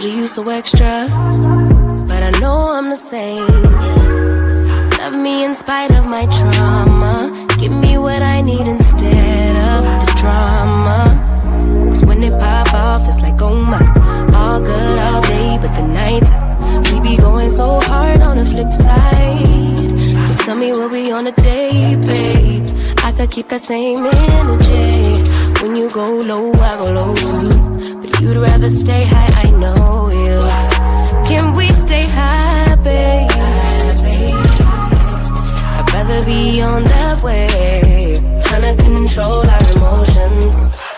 you you so extra, but I know I'm the same. Love me in spite of my trauma. Give me what I need instead of the drama. Cause when it pop off, it's like, oh my. All good all day, but the night we be going so hard on the flip side. So tell me what we on a day, babe. I could keep that same energy. When you go low, I go low too. But you'd rather stay high, I know you. Can we stay high, babe? I'd rather be on that wave, tryna control our emotions.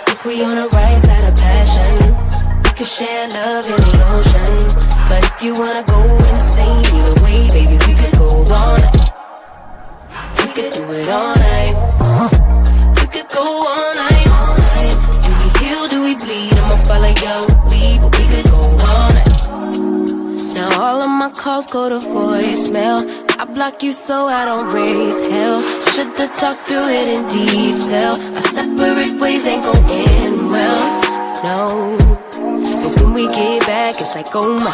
If we on the right side of passion, we could share love in the ocean. But if you wanna go insane either way, baby, we could go all night. We could do it all night. We could go all night, all night. Do we heal, do we bleed? I'ma follow your lead, but we could go all night. Now all of my calls go to voicemail. I block you so I don't raise hell. Should've talked through it in detail. Our separate ways ain't gon' end well, no. But when we get back, it's like, oh my.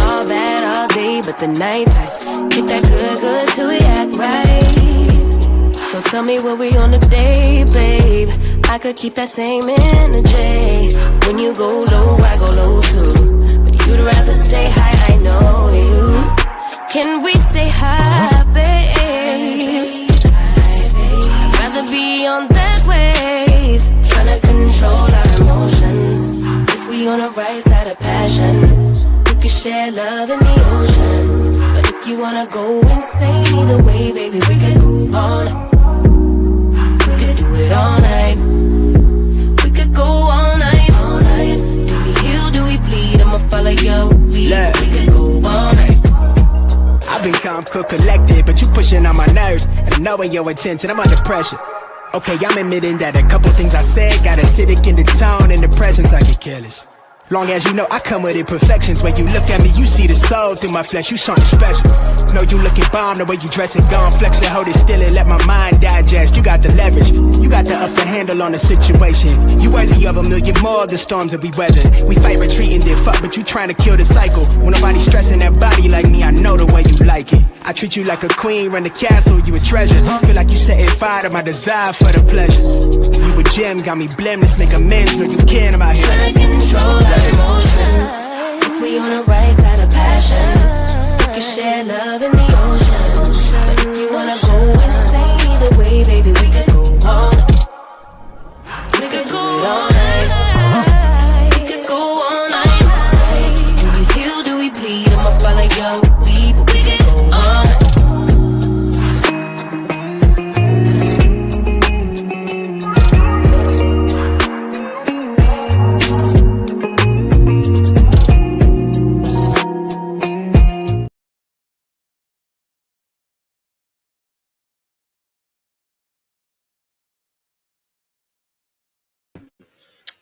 All bad all day, but the night I get that good till we act right. So tell me what we on today, babe. I could keep that same energy. When you go low, I go low too. But you'd rather stay high, I know you. Can we stay high, babe? I'd rather be on that wave, tryna control our emotions. If we on the right side of passion, we could share love in the ocean. But if you wanna go insane either way, baby, we could go all night. We could do it all night. We could go all night, all night. Do we heal, do we bleed? I'ma follow your lead. We could go all night. I've been calm, cool, collected, but you pushing on my nerves. And knowing your intention, I'm under pressure. Okay, I'm admitting that a couple things I said got acidic in the tone. In the presence, I get careless. Long as you know I come with imperfections. When you look at me, you see the soul through my flesh. You something special. Know you looking bomb, the way you dress it, gone flex it, hold it still and let my mind digest. You got the leverage, you got the upper handle on the situation. You worthy of a million more of the storms that we weather. We fight retreating, then fuck, but you trying to kill the cycle. When nobody's stressing that body like me, I know the way you like it. I treat you like a queen, run the castle, you a treasure. Feel like you setting fire to my desire for the pleasure. You a gem, got me blameless, make amends, know you can, I'm out here trying to control our emotions. If we on the right side of passion, we can share love in the ocean. But if you wanna go insane either way, baby, we could go all night. We could go all night. We could go all night. Do we heal, do we bleed? I'ma follow your lead, but we could go all night.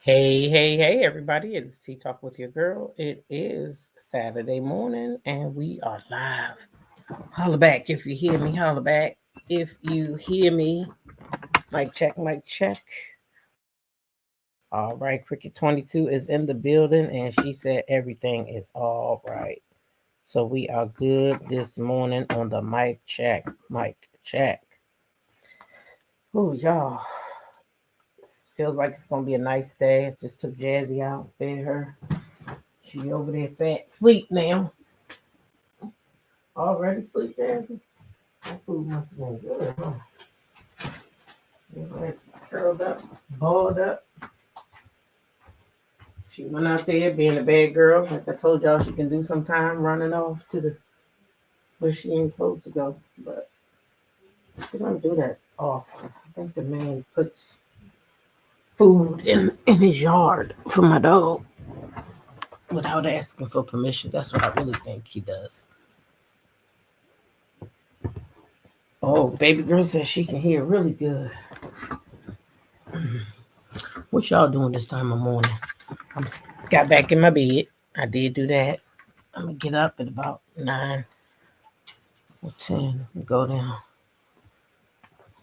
Hey, everybody. It's Tea Talk with your girl. It is Saturday morning, and we are live. Holla back if you hear me. Holla back if you hear me. Mic check, mic check. All right, Cricket 22 is in the building, and she said everything is all right. So we are good this morning on the mic check, mic check. Oh, y'all. Feels like it's gonna be a nice day. I just took Jazzy out, fed her. She over there fat sleep now. Already sleep, Jazzy? That food must have been good, huh? Your ass is curled up, balled up. She went out there being a bad girl. Like I told y'all she can do sometime, running off to the where she ain't supposed to go. But she don't do that often. I think the man puts food in his yard for my dog without asking for permission. That's what I really think he does. Oh, baby girl says she can hear really good. What y'all doing this time of morning? I got back in my bed. I did do that. I'm gonna get up at about 9 or 10 and go down.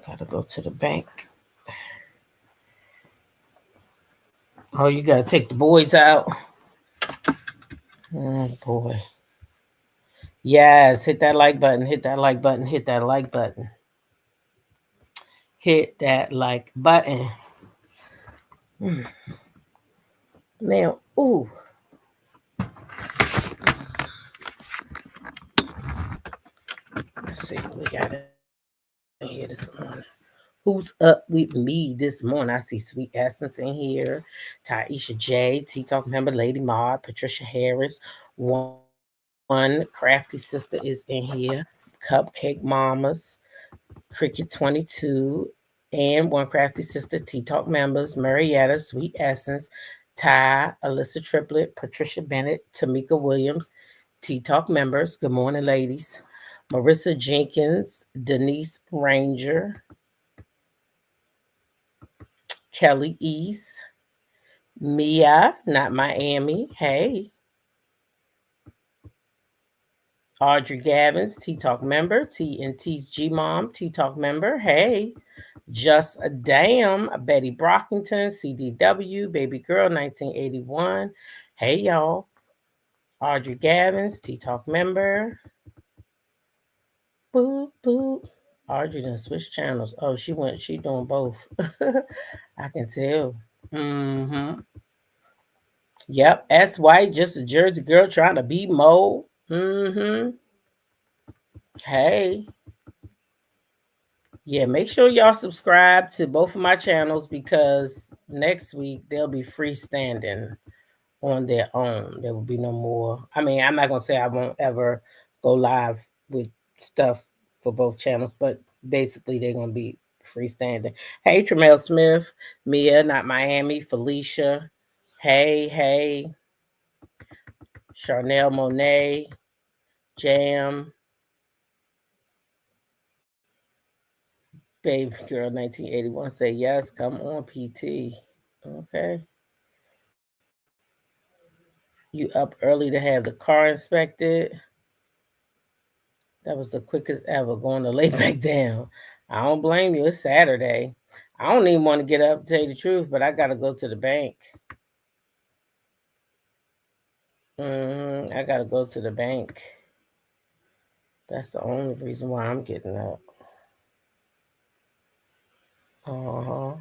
Gotta go to the bank. Oh, you gotta take the boys out. Oh boy. Yes, hit that like button, hit that like button, hit that like button. Hit that like button. Mm. Now, ooh, let's see what we got in here this morning. Who's up with me this morning? I see Sweet Essence in here. Taisha J, T Talk member, Lady Maud, Patricia Harris, one Crafty Sister is in here. Cupcake Mamas, Cricket 22, and one Crafty Sister, T Talk members, Marietta, Sweet Essence, Ty, Alyssa Triplet, Patricia Bennett, Tamika Williams, T Talk members. Good morning, ladies. Marissa Jenkins, Denise Ranger, Kelly East, Mia, not Miami. Hey, Audrey Gavins, T Talk member. T and T's G Mom, T Talk member. Hey, Just a Damn, Betty Brockington, CDW, Baby Girl 1981. Hey, y'all. Audrey Gavins, T Talk member. Boop, boop. Audrey done switch channels. Oh, she doing both. I can tell. Mm-hmm. Yep, S White, just a Jersey girl trying to be Mo. Mm-hmm. Hey. Yeah, make sure y'all subscribe to both of my channels because next week they'll be freestanding on their own. There will be no more. I mean, I'm not gonna say I won't ever go live with stuff for both channels, but basically they're gonna be freestanding. Hey, Tremel Smith, Mia, not Miami, Felicia. Hey, Charnel Monet, Jam, Baby Girl 1981 say yes, come on, PT. Okay. You up early to have the car inspected. That was the quickest ever going to lay back down. I don't blame you. It's Saturday. I don't even want to get up, to tell you the truth, but I got to go to the bank. I got to go to the bank. That's the only reason why I'm getting up. Uh-huh.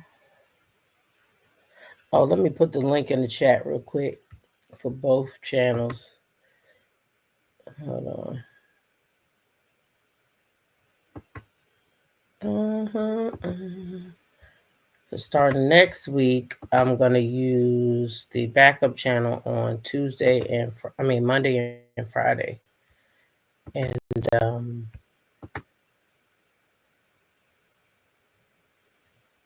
Oh, let me put the link in the chat real quick for both channels. Hold on. So starting next week, I'm gonna use the backup channel on Tuesday and Monday and Friday, and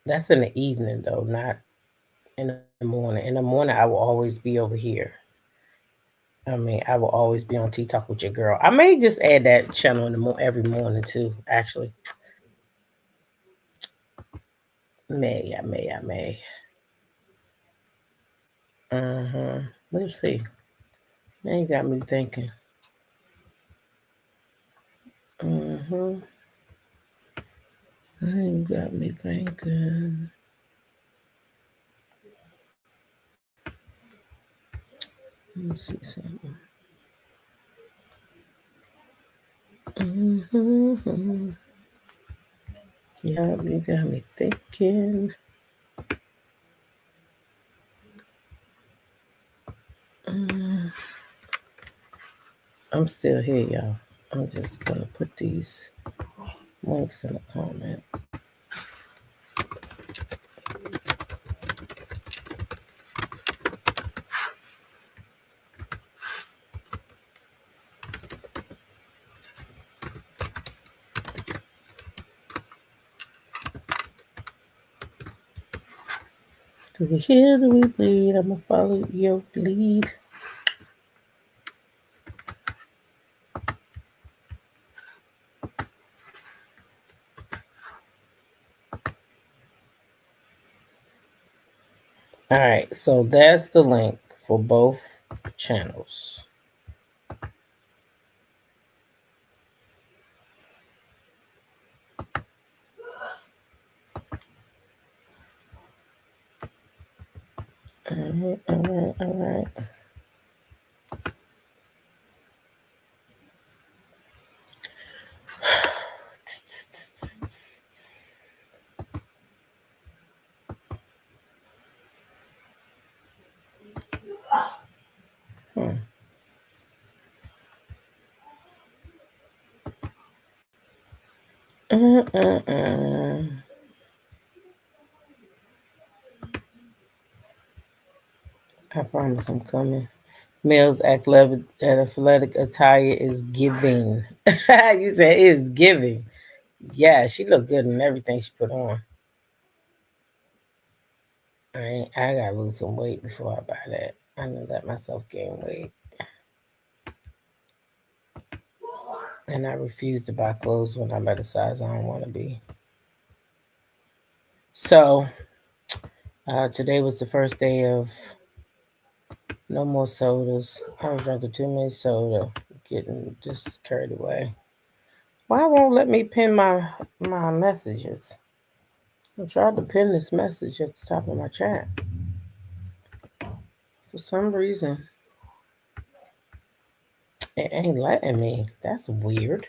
that's in the evening though, not in the morning. In the morning, I will always be over here. I will always be on Tea Talk with your girl. I may just add that channel in the every morning too. Actually, I may. Let's see. Now you got me thinking. Mm-hmm. Now you got me thinking. Let me see something. Mm-hmm. Yeah, you got me thinking. Mm, I'm still here, y'all. I'm just gonna put these links in the comment. Do we hear? Do we bleed? I'ma follow your lead. All right, so that's the link for both channels. All right. I promise I'm coming. Males act level at athletic attire is giving. You said it's giving. Yeah, she looked good in everything she put on. I gotta lose some weight before I buy that. I know let myself gain weight. And I refuse to buy clothes when I'm at a size I don't want to be. So, today was the first day of no more sodas. I was drinking too many soda, getting just carried away. Why won't let me pin my messages? I tried to pin this message at the top of my chat. For some reason, it ain't letting me. That's weird.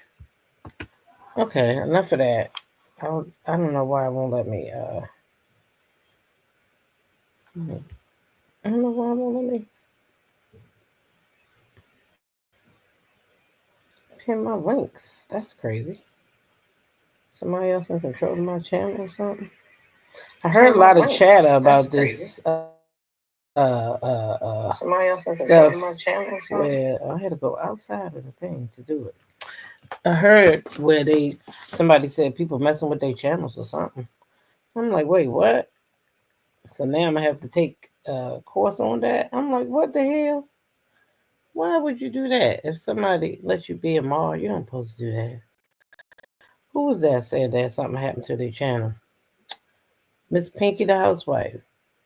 Okay, enough of that. I don't know why it won't let me. I don't know why it won't let me pin my links. That's crazy. Somebody else in control of my channel or something. I heard a lot of chatter about this. Somebody else in control of my channel or something. Where I had to go outside of the thing to do it. I heard where somebody said people messing with their channels or something. I'm like, wait, what? So now I'm gonna have to take a course on that. I'm like, what the hell? Why would you do that? If somebody lets you be a mod, you don't supposed to do that. Who was that said that something happened to their channel? Miss Pinky the housewife.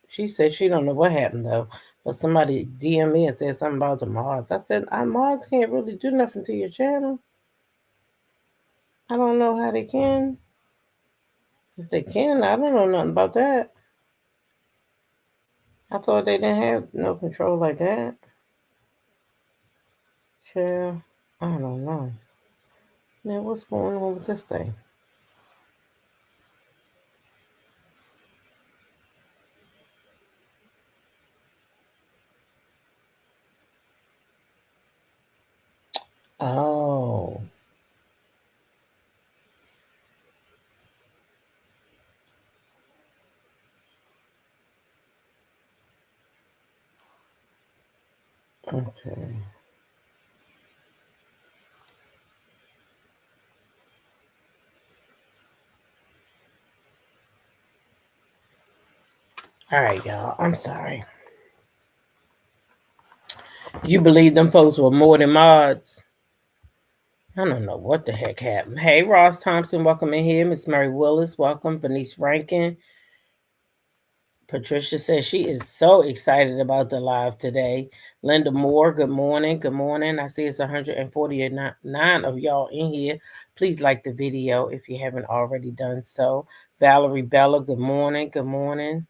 She said she don't know what happened though. But somebody DM me and said something about the mods. I said, our mods can't really do nothing to your channel. I don't know how they can. If they can, I don't know nothing about that. I thought they didn't have no control like that. Sure. I don't know. Man, what's going on with this thing? Oh. Okay. All right, y'all. I'm sorry. You believe them folks were more than mods? I don't know what the heck happened. Hey, Ross Thompson, welcome in here. Miss Mary Willis, welcome. Venice Rankin. Patricia says she is so excited about the live today. Linda Moore, good morning. Good morning. I see it's 149 of y'all in here. Please like the video if you haven't already done so. Valerie Bella, good morning. Good morning.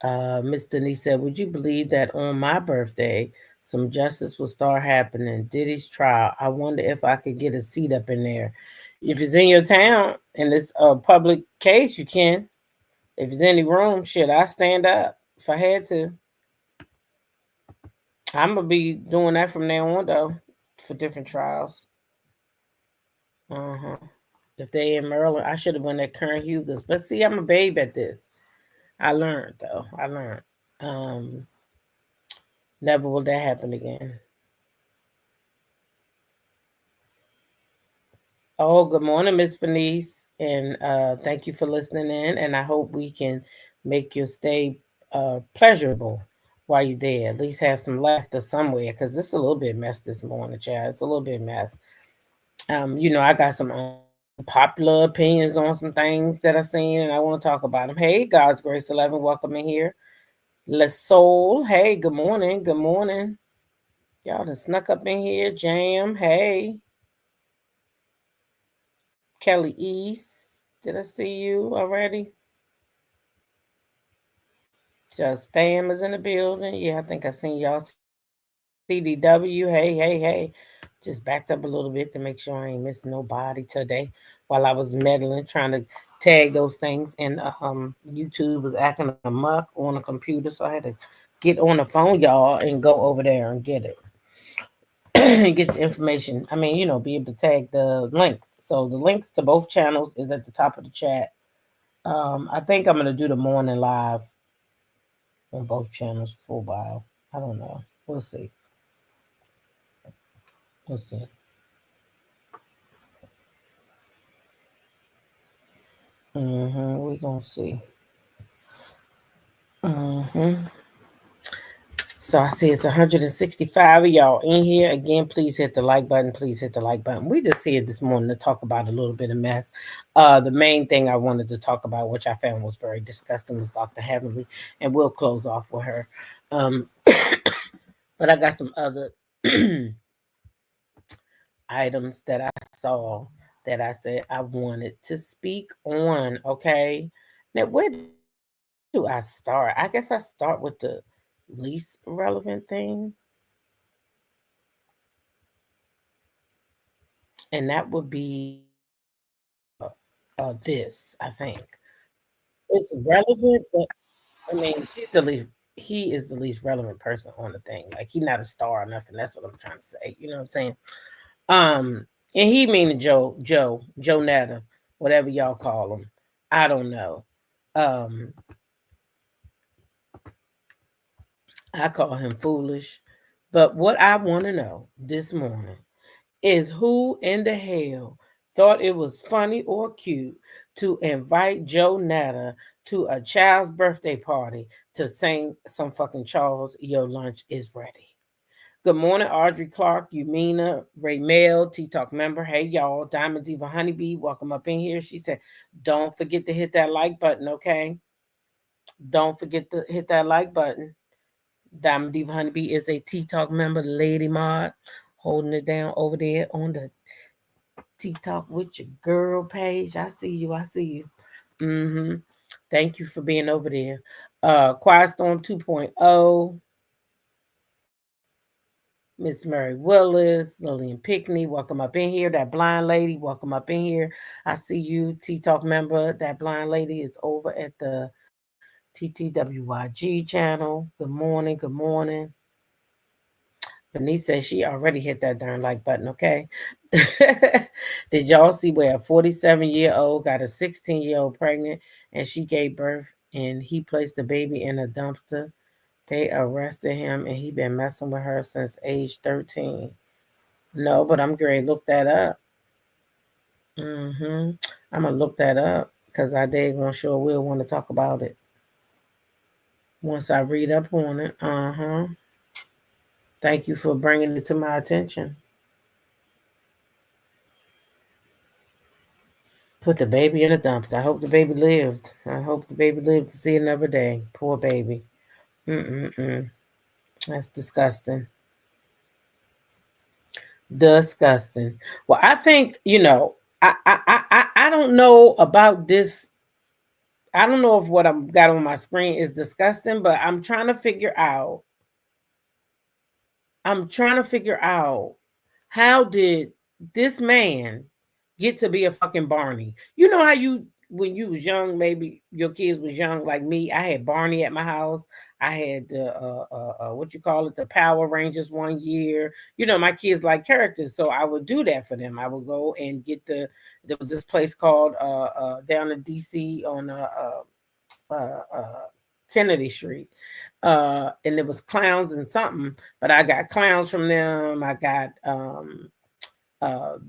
Miss Denise said, would you believe that on my birthday, some justice will start happening? Diddy's trial. I wonder if I could get a seat up in there. If it's in your town and it's a public case, you can. If there's any room, shit, I stand up if I had to. I'm gonna be doing that from now on though, for different trials. If they in Maryland, I should have went at Kern Hughes. But see, I'm a babe at this. I learned though. I learned. Never will that happen again. Oh, good morning, Miss Venice, and thank you for listening in. And I hope we can make your stay pleasurable while you're there. At least have some laughter somewhere, because it's a little bit mess this morning, child. It's a little bit mess. I got some popular opinions on some things that I've seen, and I want to talk about them. Hey, God's Grace 11, welcome in here. Let's Soul, hey, good morning, good morning. Y'all done snuck up in here. Jam, hey. Kelly East, did I see you already? Just Stam is in the building. Yeah, I think I seen y'all. CDW, hey. Just backed up a little bit to make sure I ain't missing nobody today while I was meddling, trying to tag those things. And YouTube was acting a muck on the computer, so I had to get on the phone, y'all, and go over there and get it. get the information. I mean, be able to tag the links. So the links to both channels is at the top of the chat. I think I'm gonna do the morning live on both channels for a while. I don't know. We'll see. We'll see. We're gonna see. hmm So I see it's 165 of y'all in here. Again, please hit the like button. Please hit the like button. We just here this morning to talk about a little bit of mess. The main thing I wanted to talk about, which I found was very disgusting, was Dr. Heavenly, and we'll close off with her. But I got some other items that I saw that I said I wanted to speak on. Okay, now where do I start? I guess I start with the least relevant thing. And that would be this. I think it's relevant, but I mean, she's the least. He is the least relevant person on the thing. Like he's not a star or nothing. That's what I'm trying to say. You know what I'm saying? Um, and he meaning Joe Netta, whatever y'all call him. I don't know. Um, I call him foolish. But what I want to know this morning is who in the hell thought it was funny or cute to invite Joe Netta to a child's birthday party to sing some fucking Charles, your lunch is ready. Good morning, Audrey Clark, Umina, Ray Mail, T Talk member. Hey, y'all. Diamond Diva Honeybee, welcome up in here. She said, don't forget to hit that like button, okay? Don't forget to hit that like button. Diamond Diva Honeybee is a T Talk member, Lady Mod, holding it down over there on the T Talk with your girl page. I see you. I see you. Mm-hmm. Thank you for being over there. Quiet Storm 2.0. Miss Mary Willis, Lillian Pickney, welcome up in here. That blind lady, welcome up in here. I see you, T Talk member. That blind lady is over at the TTWYG channel. Good morning, good morning. Denise says she already hit that darn like button, okay? Did y'all see where a 47-year-old got a 16-year-old pregnant and she gave birth and he placed the baby in a dumpster? They arrested him and he been messing with her since age 13. No, but I'm going to look that up. Mm-hmm. I'm going to look that up because I did want sure we'll want to talk about it once I read up on it. Uh-huh. Thank you for bringing it to my attention. Put the baby in a dumpster. I hope the baby lived. I hope the baby lived to see another day. Poor baby. Mm-mm-mm. That's disgusting. Disgusting. Well, I think, I don't know about this. I don't know if what I've got on my screen is disgusting, but I'm trying to figure out how did this man get to be a fucking Barney? You know how you when you was young, maybe your kids was young like me. I had Barney at my house. I had the what you call it, the Power Rangers one year. My kids like characters, so I would do that for them. I would go and get there was this place called down in DC on Kennedy Street. And it was clowns and something, but I got clowns from them. I got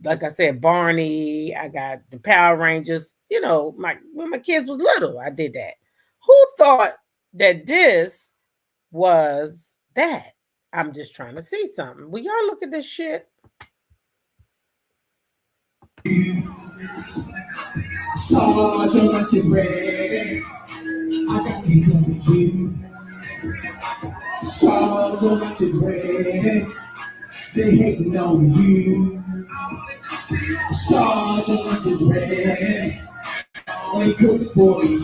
like I said, Barney, I got the Power Rangers, when my kids was little, I did that. Who thought that this was that? I'm just trying to see something. Will y'all look at this shit? Oh, so much is ready. I got because of you. Oh, so much is ready. They hating on you. Oh, so much is ready. Only cook for you.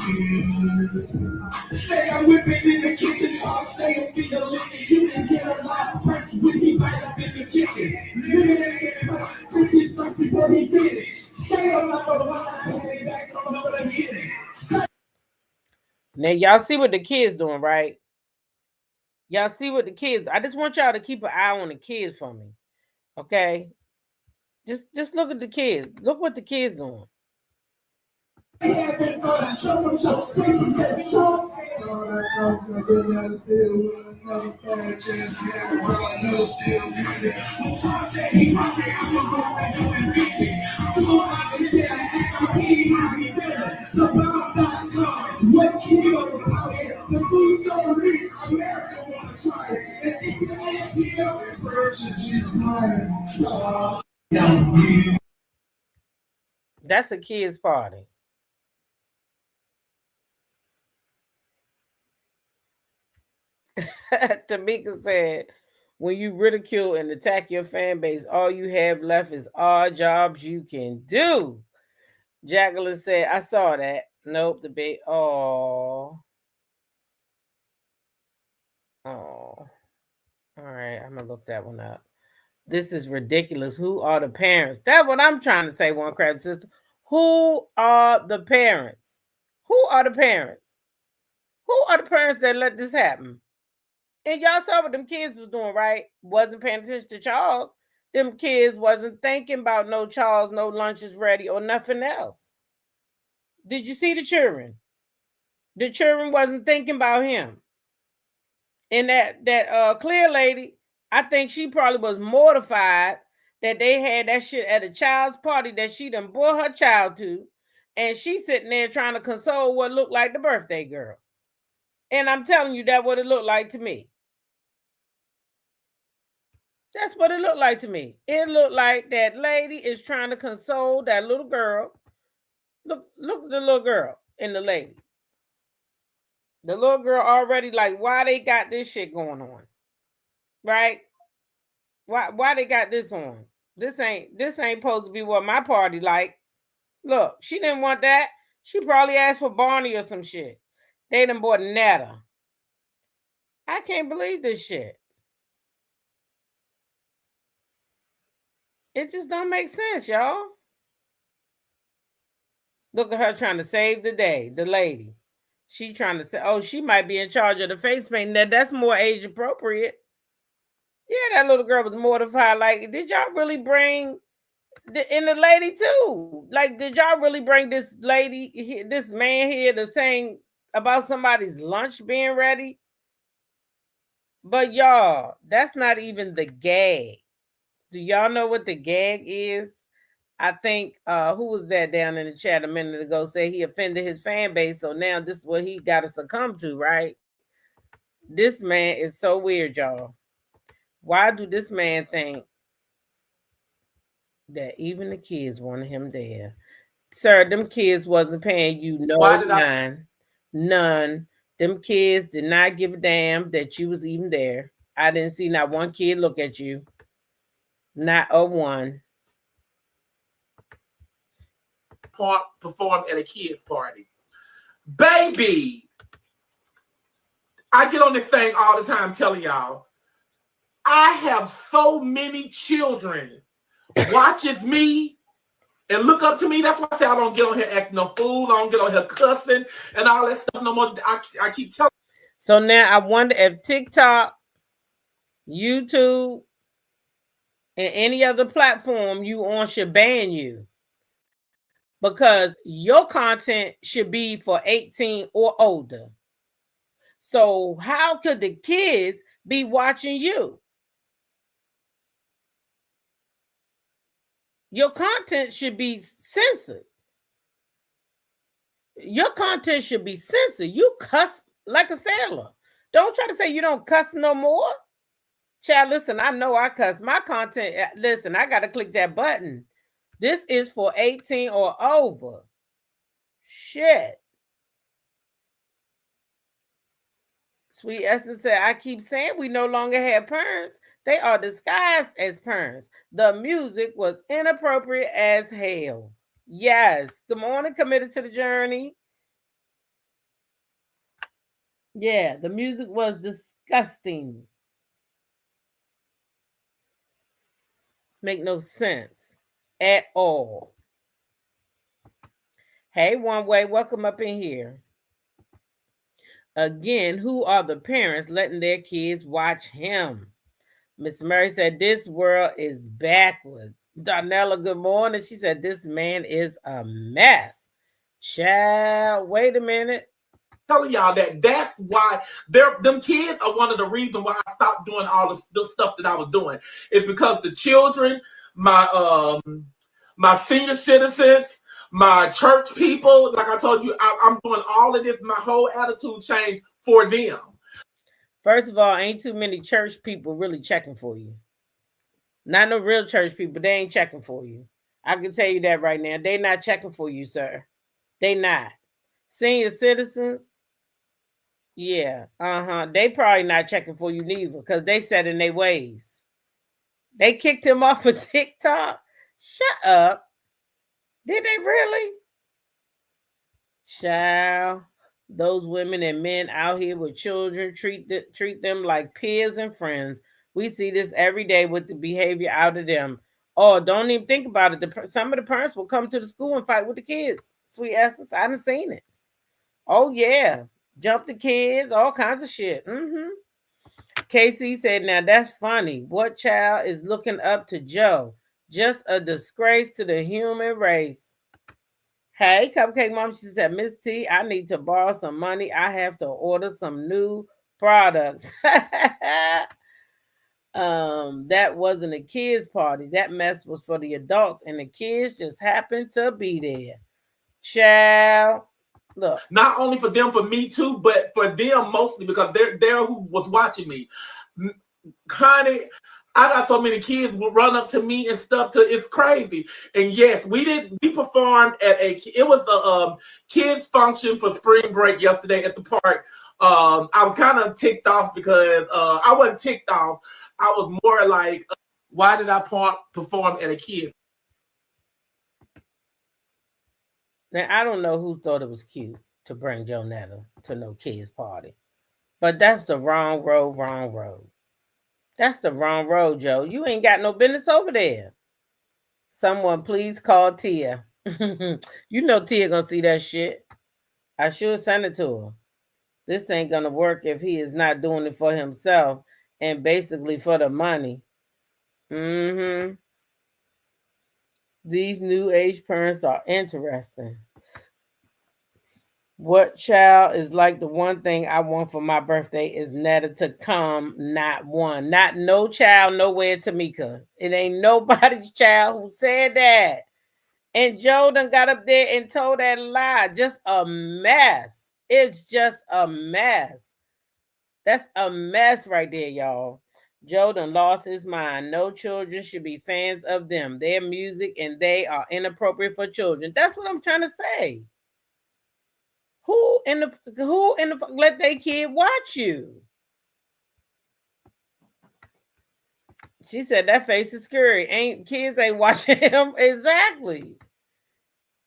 Say I'm whipping in the kitchen, Charles say I'm feeling licking. You can get a lot of turkey when he bite up in the chicken. Living in the British first before he finish. Say I'm not gonna lie, back so I'm gonna get it. Now y'all see what the kids doing, right? Y'all see what the kids. I just want y'all to keep an eye on the kids for me. Okay, just look at the kids. Look what the kids doing. That's a kids' party. Tamika said, when you ridicule and attack your fan base, all you have left is odd jobs you can do. Jacqueline said, I saw that. Nope, the big. Oh. Oh. All right, I'm going to look that one up. This is ridiculous. Who are the parents? That's what I'm trying to say, One Crab Sister. Who are the parents? Who are the parents? Who are the parents that let this happen? And y'all saw what them kids was doing, right? Wasn't paying attention to Charles. Them kids wasn't thinking about no Charles, no lunch is ready, or nothing else. Did you see the children? The children wasn't thinking about him. And that clear lady, I think she probably was mortified that they had that shit at a child's party that she done brought her child to, and she's sitting there trying to console what looked like the birthday girl. And I'm telling you, that what it looked like to me. That's what it looked like to me. It looked like that lady is trying to console that little girl. Look at the little girl and the lady. The little girl already like, why they got this shit going on? Right? Why they got this on? This ain't supposed to be what my party like. Look, she didn't want that. She probably asked for Barney or some shit. They done bought Netta. I can't believe this shit. It just don't make sense, y'all. Look at her trying to save the day, the lady. She trying to say, oh, she might be in charge of the face paint. Now that's more age appropriate. Yeah, that little girl was mortified. Like, did y'all really bring the lady too? Like, did y'all really bring this lady, this man here to sing about somebody's lunch being ready? But y'all, that's not even the gag. Do y'all know what the gag is? I think who was that down in the chat a minute ago said he offended his fan base, so now this is what he got to succumb to, right? This man is so weird, y'all. Why do this man think that even the kids wanted him there? Sir, them kids wasn't paying you no mind. None. Them kids did not give a damn that you was even there. I didn't see not one kid look at you. Not a one. Perform at a kid's party. Baby, I get on this thing all the time telling y'all, I have so many children watches me and look up to me. That's why I say I don't get on here acting no fool. I don't get on here cussing and all that stuff no more. I keep telling. So now I wonder if TikTok, YouTube, and any other platform you on should ban you. Because your content should be for 18 or older. So how could the kids be watching you? Your content should be censored. Your content should be censored. You cuss like a sailor. Don't try to say you don't cuss no more. Child, listen, I know I cuss. My content, listen, I got to click that button. This is for 18 or over. Shit. Sweet Essence said, I keep saying we no longer have parents. They are disguised as parents. The music was inappropriate as hell. Yes. Good morning, Committed to the Journey. Yeah, the music was disgusting. Make no sense at all. Hey, One Way, welcome up in here. Again, who are the parents letting their kids watch him? Miss Murray said, this world is backwards. Darnella, good morning. She said, this man is a mess. Child, wait a minute. Telling y'all that's why them kids are one of the reasons why I stopped doing all the stuff that I was doing. It's because the children, my senior citizens, my church people, like I told you, I'm doing all of this. My whole attitude changed for them. First of all, ain't too many church people really checking for you. Not no real church people. They ain't checking for you. I can tell you that right now. They not checking for you, sir. They not. Senior citizens, yeah, they probably not checking for you neither because they set in their ways. They kicked him off of TikTok. Shut up. Did they really? Child, those women and men out here with children treat them like peers and friends. We see this every day with the behavior out of them. Oh, don't even think about it. Some of the parents will come to the school and fight with the kids. Sweet essence, I done seen it. Oh yeah, jump the kids, all kinds of shit. KC said, now that's funny. What child is looking up to Joe? Just a disgrace to the human race. Hey, Cupcake Mom, she said, Miss T, I need to borrow some money. I have to order some new products. That wasn't a kids' party. That mess was for the adults, and the kids just happened to be there. Child. Look, not only for them, for me too, but for them mostly because they're who was watching me. Honey, I got so many kids will run up to me and stuff. It's crazy. And yes, we performed at it was a kids function for spring break yesterday at the park. I was kind of ticked off because I wasn't ticked off. I was more like, why did I perform at a kid? Now, I don't know who thought it was cute to bring Joe Netta to no kids' party. But that's the wrong road. That's the wrong road, Joe. You ain't got no business over there. Someone please call Tia. You know Tia gonna see that shit. I should send it to her. This ain't gonna work if he is not doing it for himself and basically for the money. These new age parents are interesting. What child is like the one thing I want for my birthday is Netta to come, not one. Not no child nowhere, Tamika. It ain't nobody's child who said that. And Joe done got up there and told that lie. Just a mess. It's just a mess. That's a mess right there, y'all. Joe done lost his mind. No children should be fans of them. Their music and they are inappropriate for children. That's what I'm trying to say. Who in the let their kid watch you? She said that face is scary. Kids ain't watching him. Exactly.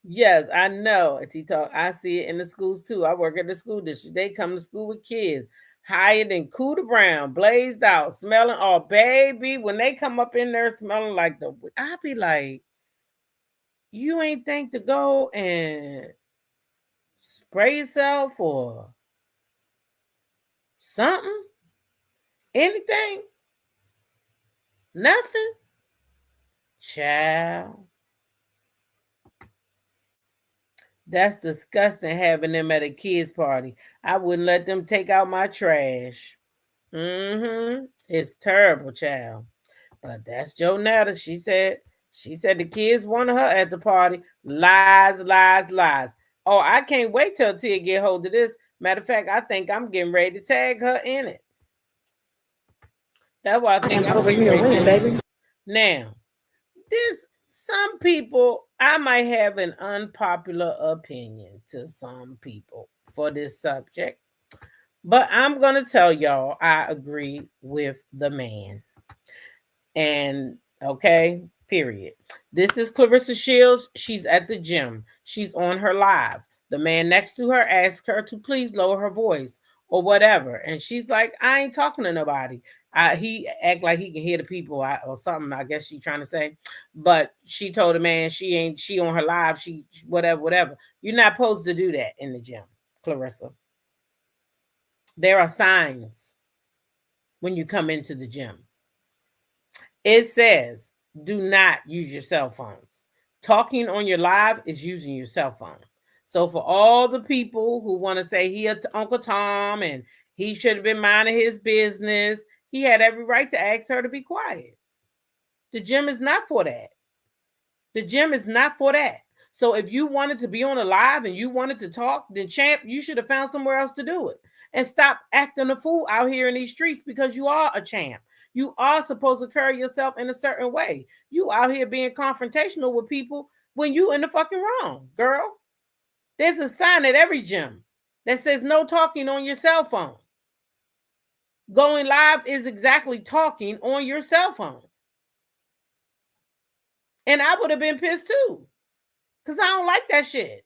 Yes, I know. Talk. I see it in the schools too. I work at the school district. They come to school with kids higher than Cooter Brown, blazed out, smelling. Oh, baby, when they come up in there smelling like I be like, you ain't think to go and spray yourself or something? Anything? Nothing? Child. That's disgusting having them at a kid's party. I wouldn't let them take out my trash. It's terrible, child. But that's Joe Netta. She said the kids wanted her at the party. Lies, lies, lies. Oh, I can't wait till Tia get hold of this. Matter of fact, I think I'm getting ready to tag her in it. That's why I think I'm getting ready to baby. Now, some people, I might have an unpopular opinion to some people for this subject, but I'm going to tell y'all I agree with the man. And okay, period. This is Clarissa Shields. She's at the gym. She's on her live. The man next to her asked her to please lower her voice or whatever. And she's like, I ain't talking to nobody. He act like he can hear the people or something, I guess she's trying to say. But she told the man she on her live, she whatever. You're not supposed to do that in the gym, Clarissa. There are signs when you come into the gym. It says, do not use your cell phones. Talking on your live is using your cell phone. So for all the people who want to say he Uncle Tom and he should have been minding his business, he had every right to ask her to be quiet. The gym is not for that. The gym is not for that. So if you wanted to be on a live and you wanted to talk, then champ, you should have found somewhere else to do it. And stop acting a fool out here in these streets because you are a champ. You are supposed to carry yourself in a certain way. You out here being confrontational with people when you in the fucking wrong, girl. There's a sign at every gym that says no talking on your cell phone. Going live is exactly talking on your cell phone. And I would have been pissed too. Because I don't like that shit.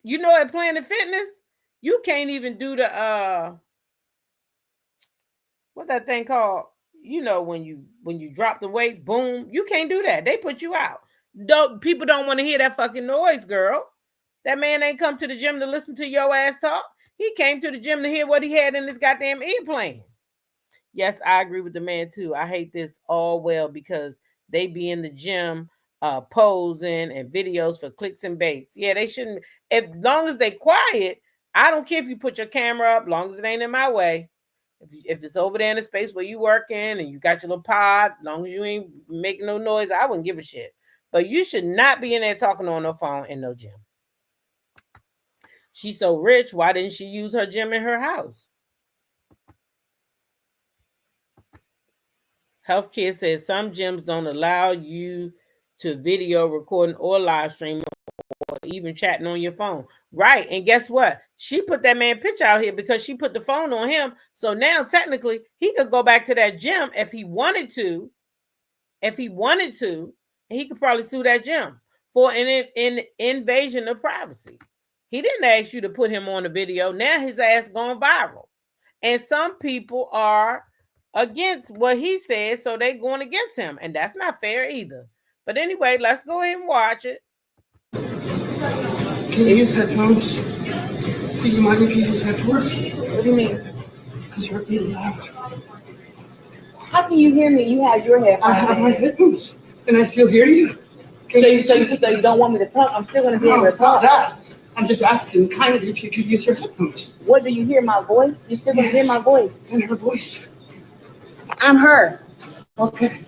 You know, at Planet Fitness, you can't even do the what that thing called? You know, when you drop the weights, boom, you can't do that. They put you out. People don't want to hear that fucking noise, girl. That man ain't come to the gym to listen to your ass talk. He came to the gym to hear what he had in his goddamn ear playing. Yes, I agree with the man too. I hate this all well because they be in the gym posing and videos for clicks and baits. Yeah, they shouldn't. As long as they quiet, I don't care if you put your camera up, long as it ain't in my way. If it's over there in the space where you working and you got your little pod, as long as you ain't making no noise, I wouldn't give a shit. But you should not be in there talking on no phone in no gym. She's so rich, why didn't she use her gym in her house? Healthcare says some gyms don't allow you to video recording or live stream or even chatting on your phone. Right. And guess what? She put that man picture out here because she put the phone on him. So now technically he could go back to that gym if he wanted to. If he wanted to, he could probably sue that gym for an invasion of privacy. He didn't ask you to put him on the video. Now his ass going viral. And some people are against what he said, so they're going against him. And that's not fair either. But anyway, let's go ahead and watch it. Can you use headphones? Do you mind if you use headphones? What do you mean? Because you're really loud. How can you hear me? You have your headphones. I have my headphones, and I still hear you. So you don't want me to talk? I'm still going to be able to talk. That. I'm just asking kindly if you could use your headphones. What, do you hear my voice? You're still going to hear my voice. And her voice. I'm her. Okay.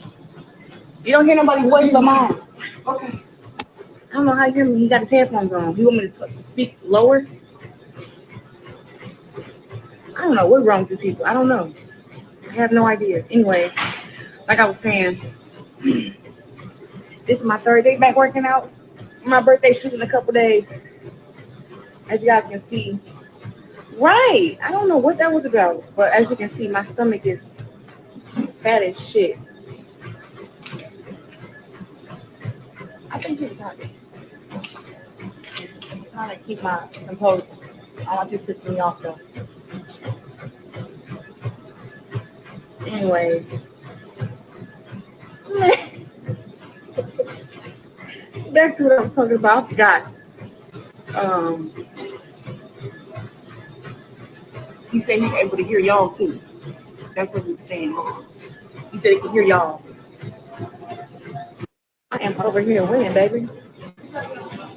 You don't hear nobody's voice but mine. Okay. I don't know how you hear me. He got his headphones on. You want me to speak lower? I don't know. What's wrong with you people? I don't know. I have no idea. Anyways, like I was saying, this is my third day back working out. My birthday's shooting in a couple days. As you guys can see. Right. I don't know what that was about. But as you can see, my stomach is fat as shit. I think he's talking. I'm trying to keep my composure. I want you to piss me off though. Anyways. That's what I'm talking about. I forgot. He said he's able to hear y'all too. That's what he was saying. He said he could hear y'all. I am over here winning, baby.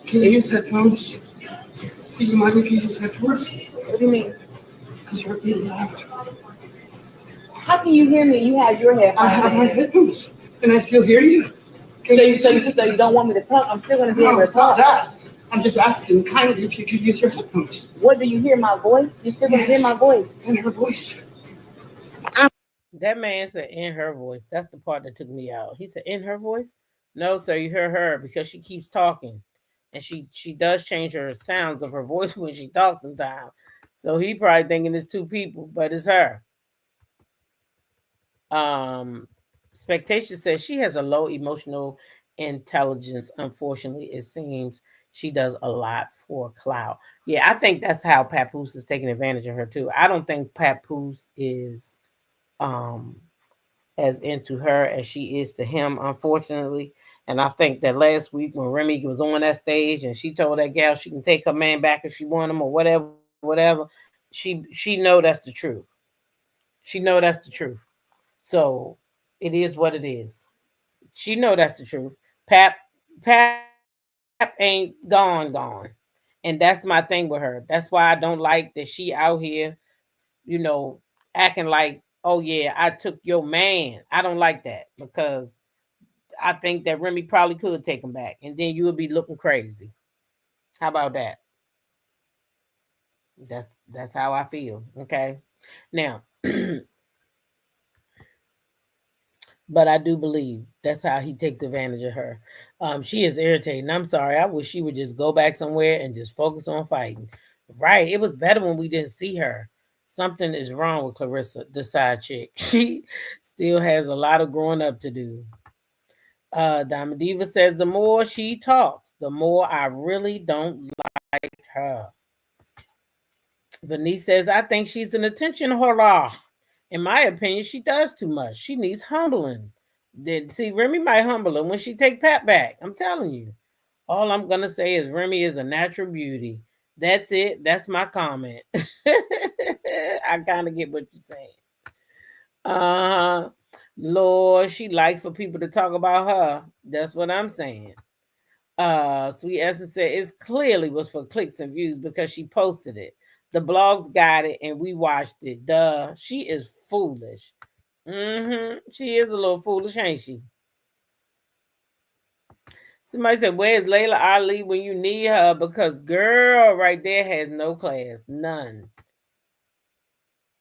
Can you use headphones? Do you mind if you use headphones? What do you mean? Because you're really loud. How can you hear me? You have your headphones. I have my headphones, and I still hear you. So you don't want me to talk? I'm still going to be able to talk. That. I'm just asking kindly if you could use your headphones. What, do you hear my voice? You're still going to hear my voice. And her voice. That man said in her voice. That's the part that took me out. He said in her voice? No, sir, you hear her because she keeps talking. And she does change her sounds of her voice when she talks sometimes. So he probably thinking it's two people, but it's her. Spectation says she has a low emotional intelligence. Unfortunately, it seems she does a lot for clout. Yeah, I think that's how Papoose is taking advantage of her too. I don't think Papoose is as into her as she is to him, unfortunately. And I think that last week when Remy was on that stage and she told that gal she can take her man back if she want him or whatever, she know that's the truth. She know that's the truth. So it is what it is. She know that's the truth. Pap ain't gone. And that's my thing with her. That's why I don't like that she out here, acting like, oh yeah, I took your man. I don't like that because I think that Remy probably could take him back, and then you would be looking crazy. How about that? That's how I feel. Okay. Now, but I do believe that's how he takes advantage of her. She is irritating. I'm sorry. I wish she would just go back somewhere and just focus on fighting. Right. It was better when we didn't see her. Something is wrong with Clarissa, the side chick. She still has a lot of growing up to do. Diamond Diva says the more she talks, the more I really don't like her. Venice says, I think she's an attention whore. In my opinion, she does too much. She needs humbling. Then see, Remy might humble her when she take Pat back. I'm telling you. All I'm gonna say is Remy is a natural beauty. That's it. That's my comment. I kind of get what you're saying. Uh-huh. Lord, she likes for people to talk about her. That's what I'm saying. Sweet Essence said it clearly was for clicks and views because she posted it. The blogs got it and we watched it. Duh. She is foolish. She is a little foolish, ain't she? Somebody said, where's Layla Ali when you need her? Because girl right there has no class. None.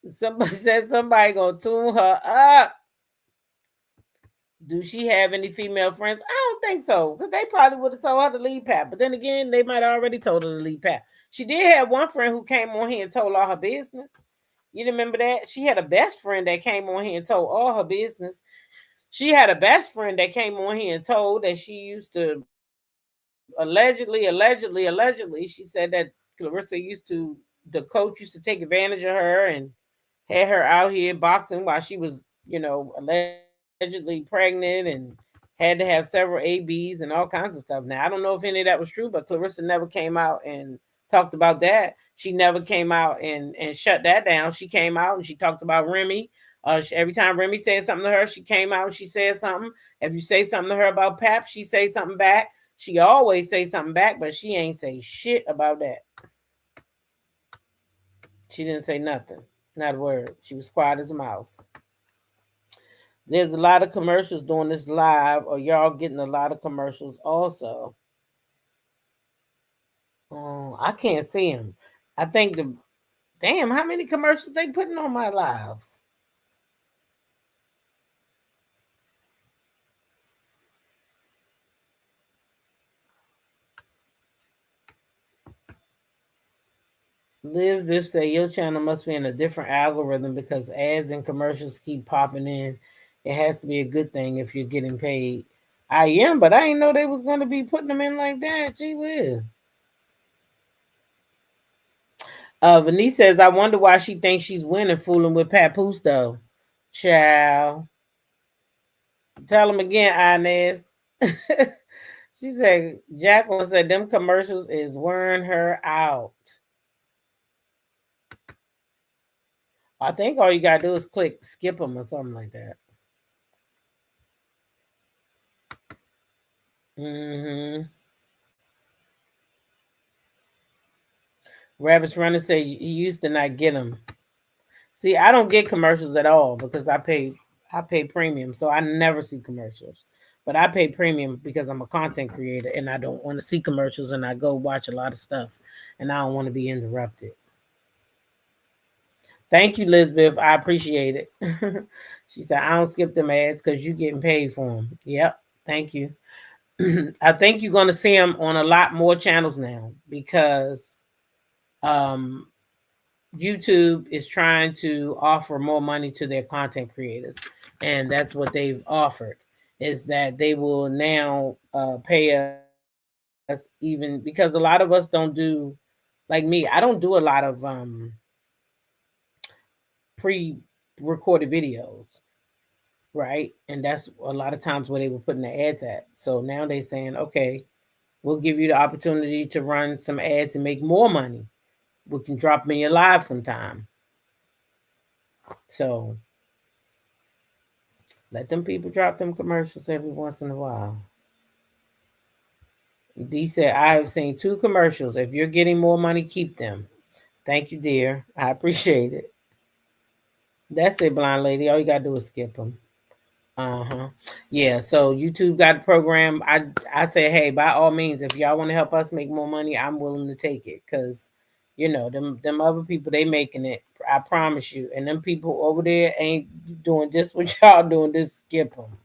Somebody said somebody gonna tune her up. Do she have any female friends? I don't think so. Because they probably would have told her to leave Pat. But then again, they might have already told her to leave Pat. She did have one friend who came on here and told all her business. You remember that? She had a best friend that came on here and told all her business. She had a best friend that came on here and told that she used to allegedly, she said that Clarissa the coach used to take advantage of her and had her out here boxing while she was, allegedly pregnant and had to have several ABs and all kinds of stuff. Now, I don't know if any of that was true, but Clarissa never came out and talked about that. She never came out and shut that down. She came out and she talked about Remy. Every time Remy said something to her, she came out and she said something. If you say something to her about Pap, she say something back. She always say something back, but she ain't say shit about that. She didn't say nothing. Not a word. She was quiet as a mouse. There's a lot of commercials doing this live, or y'all getting a lot of commercials also. Oh, I can't see them. I think damn, how many commercials they putting on my lives? Liz say your channel must be in a different algorithm because ads and commercials keep popping in. It has to be a good thing if you're getting paid. I am, but I didn't know they was gonna be putting them in like that. Gee whiz. Venice says, I wonder why she thinks she's winning fooling with Papoose though. Child. Tell him again, Inez. She said, Jacqueline said them commercials is wearing her out. I think all you gotta do is click skip them or something like that. Rabbit's Runner said he used to not get them. See, I don't get commercials at all because I pay premium, so I never see commercials. But I pay premium because I'm a content creator and I don't want to see commercials and I go watch a lot of stuff and I don't want to be interrupted. Thank you, Elizabeth. I appreciate it. She said, I don't skip them ads because you're getting paid for them. Yep. Thank you. I think you're going to see them on a lot more channels now because YouTube is trying to offer more money to their content creators. And that's what they've offered is that they will now pay us even because a lot of us don't do like me. I don't do a lot of pre-recorded videos, right? And that's a lot of times where they were putting the ads at. So now they're saying, okay, we'll give you the opportunity to run some ads and make more money. We can drop them in your live sometime. So Let them people drop them commercials every once in a while. D said, I have seen 2 commercials. If you're getting more money, keep them. Thank you, dear. I appreciate it. That's it, blind lady. All you gotta do is skip them. Uh-huh. Yeah, so YouTube got the program. I say, hey, by all means, if y'all want to help us make more money, I'm willing to take it. Cause them other people, they making it. I promise you. And them people over there ain't doing just what y'all doing, just skip them.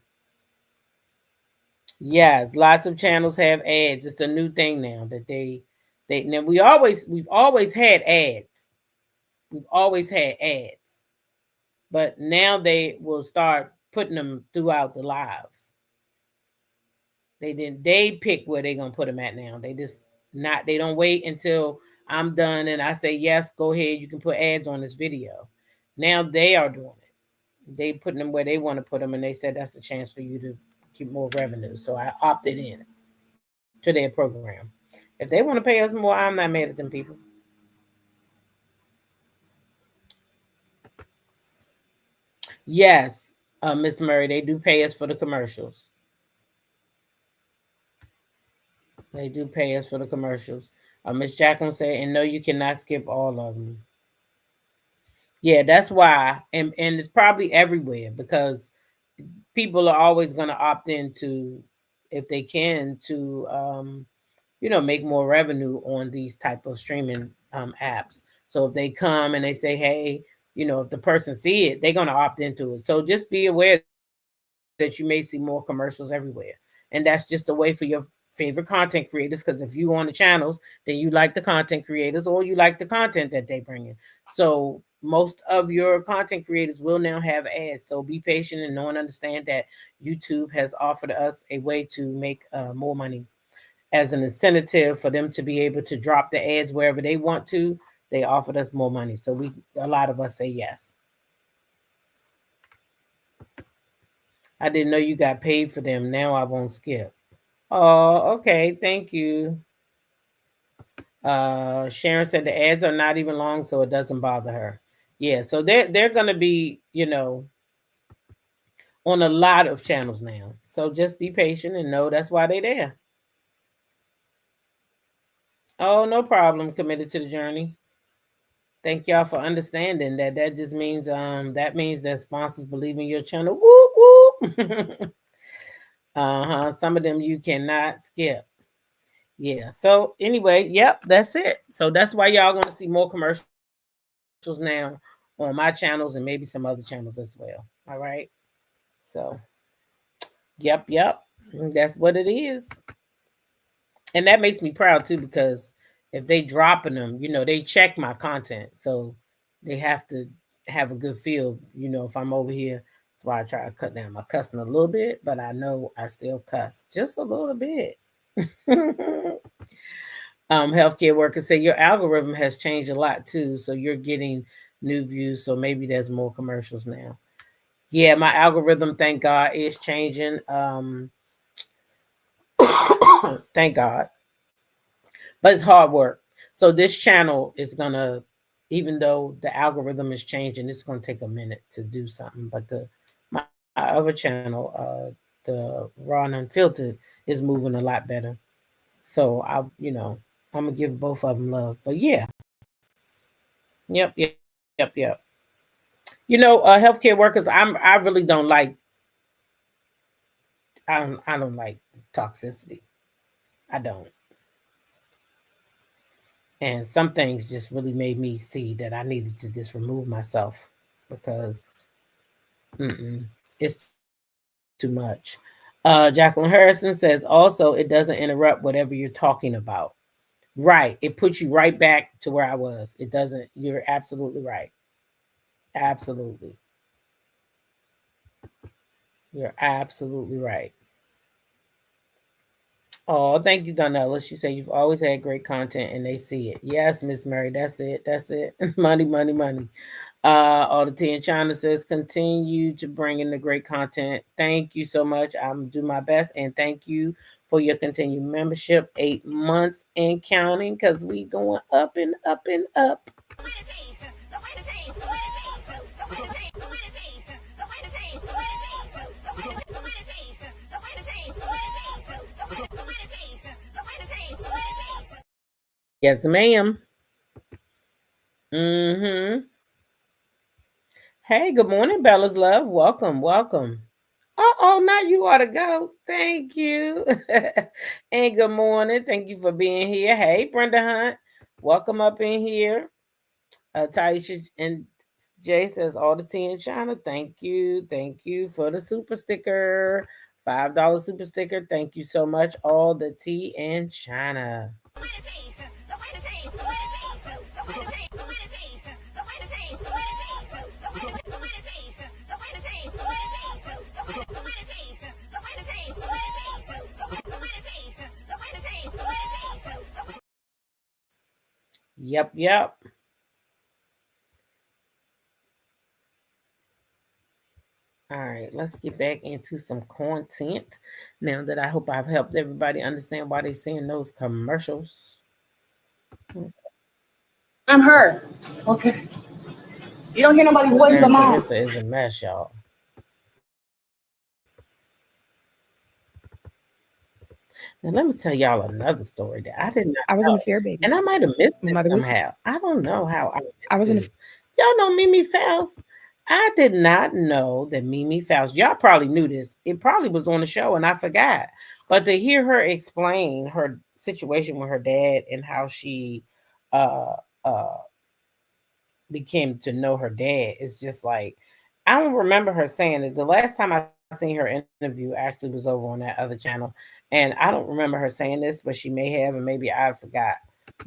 Yes, lots of channels have ads. It's a new thing now that they now we've always had ads. We've always had ads. But now they will start putting them throughout the lives. They pick where they're gonna put them at now. They don't wait until I'm done and I say yes, go ahead, you can put ads on this video. Now they are doing it. They putting them where they want to put them, and they said that's a chance for you to get more revenue. So I opted in to their program. If they want to pay us more, I'm not mad at them people. Yes, Miss Murray, they do pay us for the commercials. They do pay us for the commercials. Miss Jacqueline said, and no, you cannot skip all of them. Yeah, that's why, and it's probably everywhere because people are always going to opt into, if they can, to make more revenue on these type of streaming apps. So if they come and they say, hey, if the person see it, they're going to opt into it. So just be aware that you may see more commercials everywhere, and that's just a way for your favorite content creators, because if you on the channels, then you like the content creators or you like the content that they bring in. So most of your content creators will now have ads. So be patient and know and understand that YouTube has offered us a way to make more money as an incentive for them to be able to drop the ads wherever they want to. They offered us more money. So a lot of us say yes. I didn't know you got paid for them. Now I won't skip. Oh, okay. Thank you. Sharon said the ads are not even long, so it doesn't bother her. Yeah, so they're gonna be, on a lot of channels now. So just be patient and know that's why they're there. Oh, no problem. Committed to the journey. Thank y'all for understanding that. That just means that sponsors believe in your channel. Whoop whoop. Some of them you cannot skip. Yeah. So anyway, yep, that's it. So that's why y'all gonna see more commercials now on my channels and maybe some other channels as well. All right. So yep. That's what it is. And that makes me proud too, because if they dropping them, they check my content. So they have to have a good feel, if I'm over here. That's why I try to cut down my cussing a little bit, but I know I still cuss just a little bit. Healthcare workers say your algorithm has changed a lot too. So you're getting new views. So maybe there's more commercials now. Yeah, my algorithm, thank God, is changing. Thank God. But it's hard work. So this channel is gonna, even though the algorithm is changing, it's gonna take a minute to do something. But my other channel, the Raw and Unfiltered, is moving a lot better. So I'm gonna give both of them love. But yeah. Yep. Healthcare workers, I really don't like. I don't like toxicity. I don't. And some things just really made me see that I needed to just remove myself because it's too much. Jacqueline Harrison says also it doesn't interrupt whatever you're talking about. Right. It puts you right back to where I was. It doesn't. You're absolutely right. Absolutely. You're absolutely right. Oh, thank you, Donella. She said you've always had great content and they see it. Yes, Miss Murray, that's it. That's it. Money. All the tea in China says continue to bring in the great content. Thank you so much. I'm do my best, and thank you for your continued membership. 8 months and counting, because we going up and up and up. Yes, ma'am. Mm-hmm. Hey, good morning, Bella's love. Welcome, welcome. Oh, now you ought to go. Thank you. And good morning. Thank you for being here. Hey, Brenda Hunt. Welcome up in here. Taisha and Jay says all the tea in China. Thank you. Thank you for the super sticker. $5 super sticker. Thank you so much. All the tea in China. Yep, yep. All right, let's get back into some content now that I hope I've helped everybody understand why they're seeing those commercials. I'm her. Okay. You don't hear nobody's voice but And mine. Marissa is a mess, y'all. Now let me tell y'all another story that I did not I wasn't a know, fair baby. and I might have missed My it mother was. somehow. I don't know how I I missed wasn't. this. Y'all know Mimi Faust. I did not know that Mimi Faust. Y'all probably knew this. It probably was on the show, and I forgot. But to hear her explain her situation with her dad and how she uh uh became to know her dad is just like I don't remember her saying it. The last time I seen her interview actually was over on that other channel, and I don't remember her saying this, but she may have, and maybe I forgot.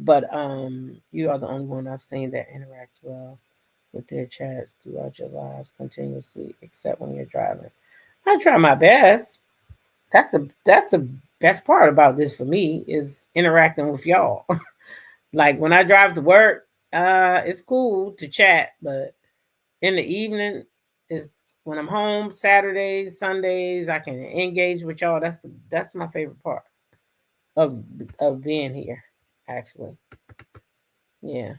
But you are the only one I've seen that interacts well with their chats throughout your lives continuously, except when you're driving. I try my best. That's the best part about this for me is interacting with y'all. Like when I drive to work, it's cool to chat, but in the evening is when I'm home Saturdays, Sundays, I can engage with y'all. That's my favorite part of of being here, actually. Yeah.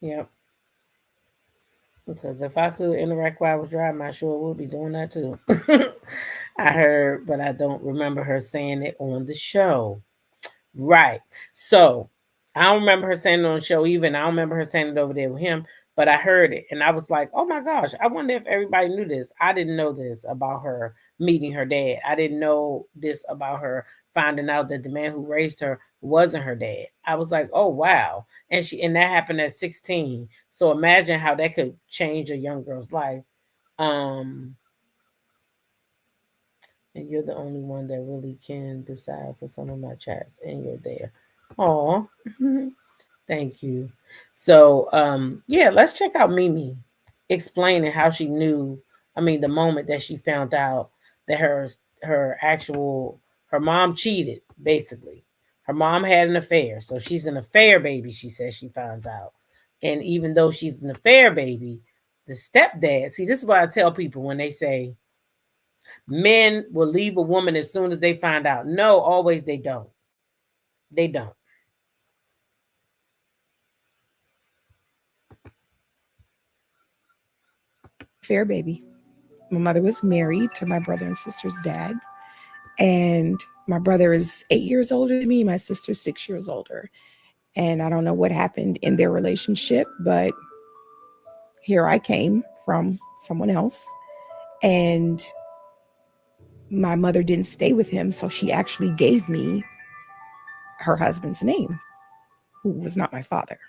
Yep. Because if I could interact while I was driving, I sure would be doing that too. I heard, but I don't remember her saying it on the show. Right. So I don't remember her saying it on the show even. I don't remember her saying it over there with him, but I heard it and I was like, oh my gosh, I wonder if everybody knew this. I didn't know this about her meeting her dad. I didn't know this about her finding out that the man who raised her wasn't her dad. I was like, oh wow. And that happened at 16. So imagine how that could change a young girl's life. Um and you're the only one that really can decide for some of my chats, and you're there. Aw. Thank you. So, yeah, let's check out Mimi explaining how she knew. I mean, the moment that she found out that her mom cheated. Basically, her mom had an affair, so she's an affair baby. She says she finds out, and even though she's an affair baby, the stepdad. See, this is what I tell people when they say men will leave a woman as soon as they find out. No, always they don't. They don't. Fair baby. My mother was married to my brother and sister's dad. And my brother is 8 years older than me. My sister's 6 years older. And I don't know what happened in their relationship, but here I came from someone else. And my mother didn't stay with him. So she actually gave me her husband's name, who was not my father.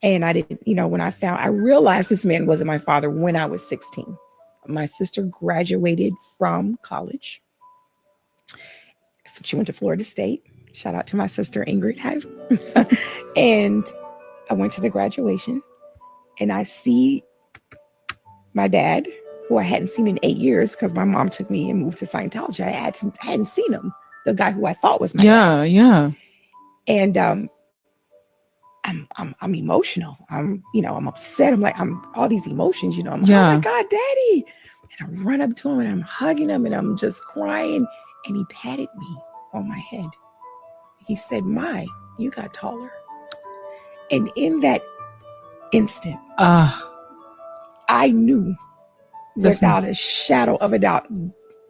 And I didn't, when I realized this man wasn't my father when I was 16. My sister graduated from college. She went to Florida State. Shout out to my sister, Ingrid. And I went to the graduation and I see my dad, who I hadn't seen in 8 years because my mom took me and moved to Scientology. I hadn't seen him, the guy who I thought was my dad. Yeah. And I'm emotional. I'm upset. I'm all these emotions, I'm like, oh my God, daddy. And I run up to him and I'm hugging him and I'm just crying. And he patted me on my head. He said, "My, you got taller." And in that instant, I knew without a shadow of a doubt,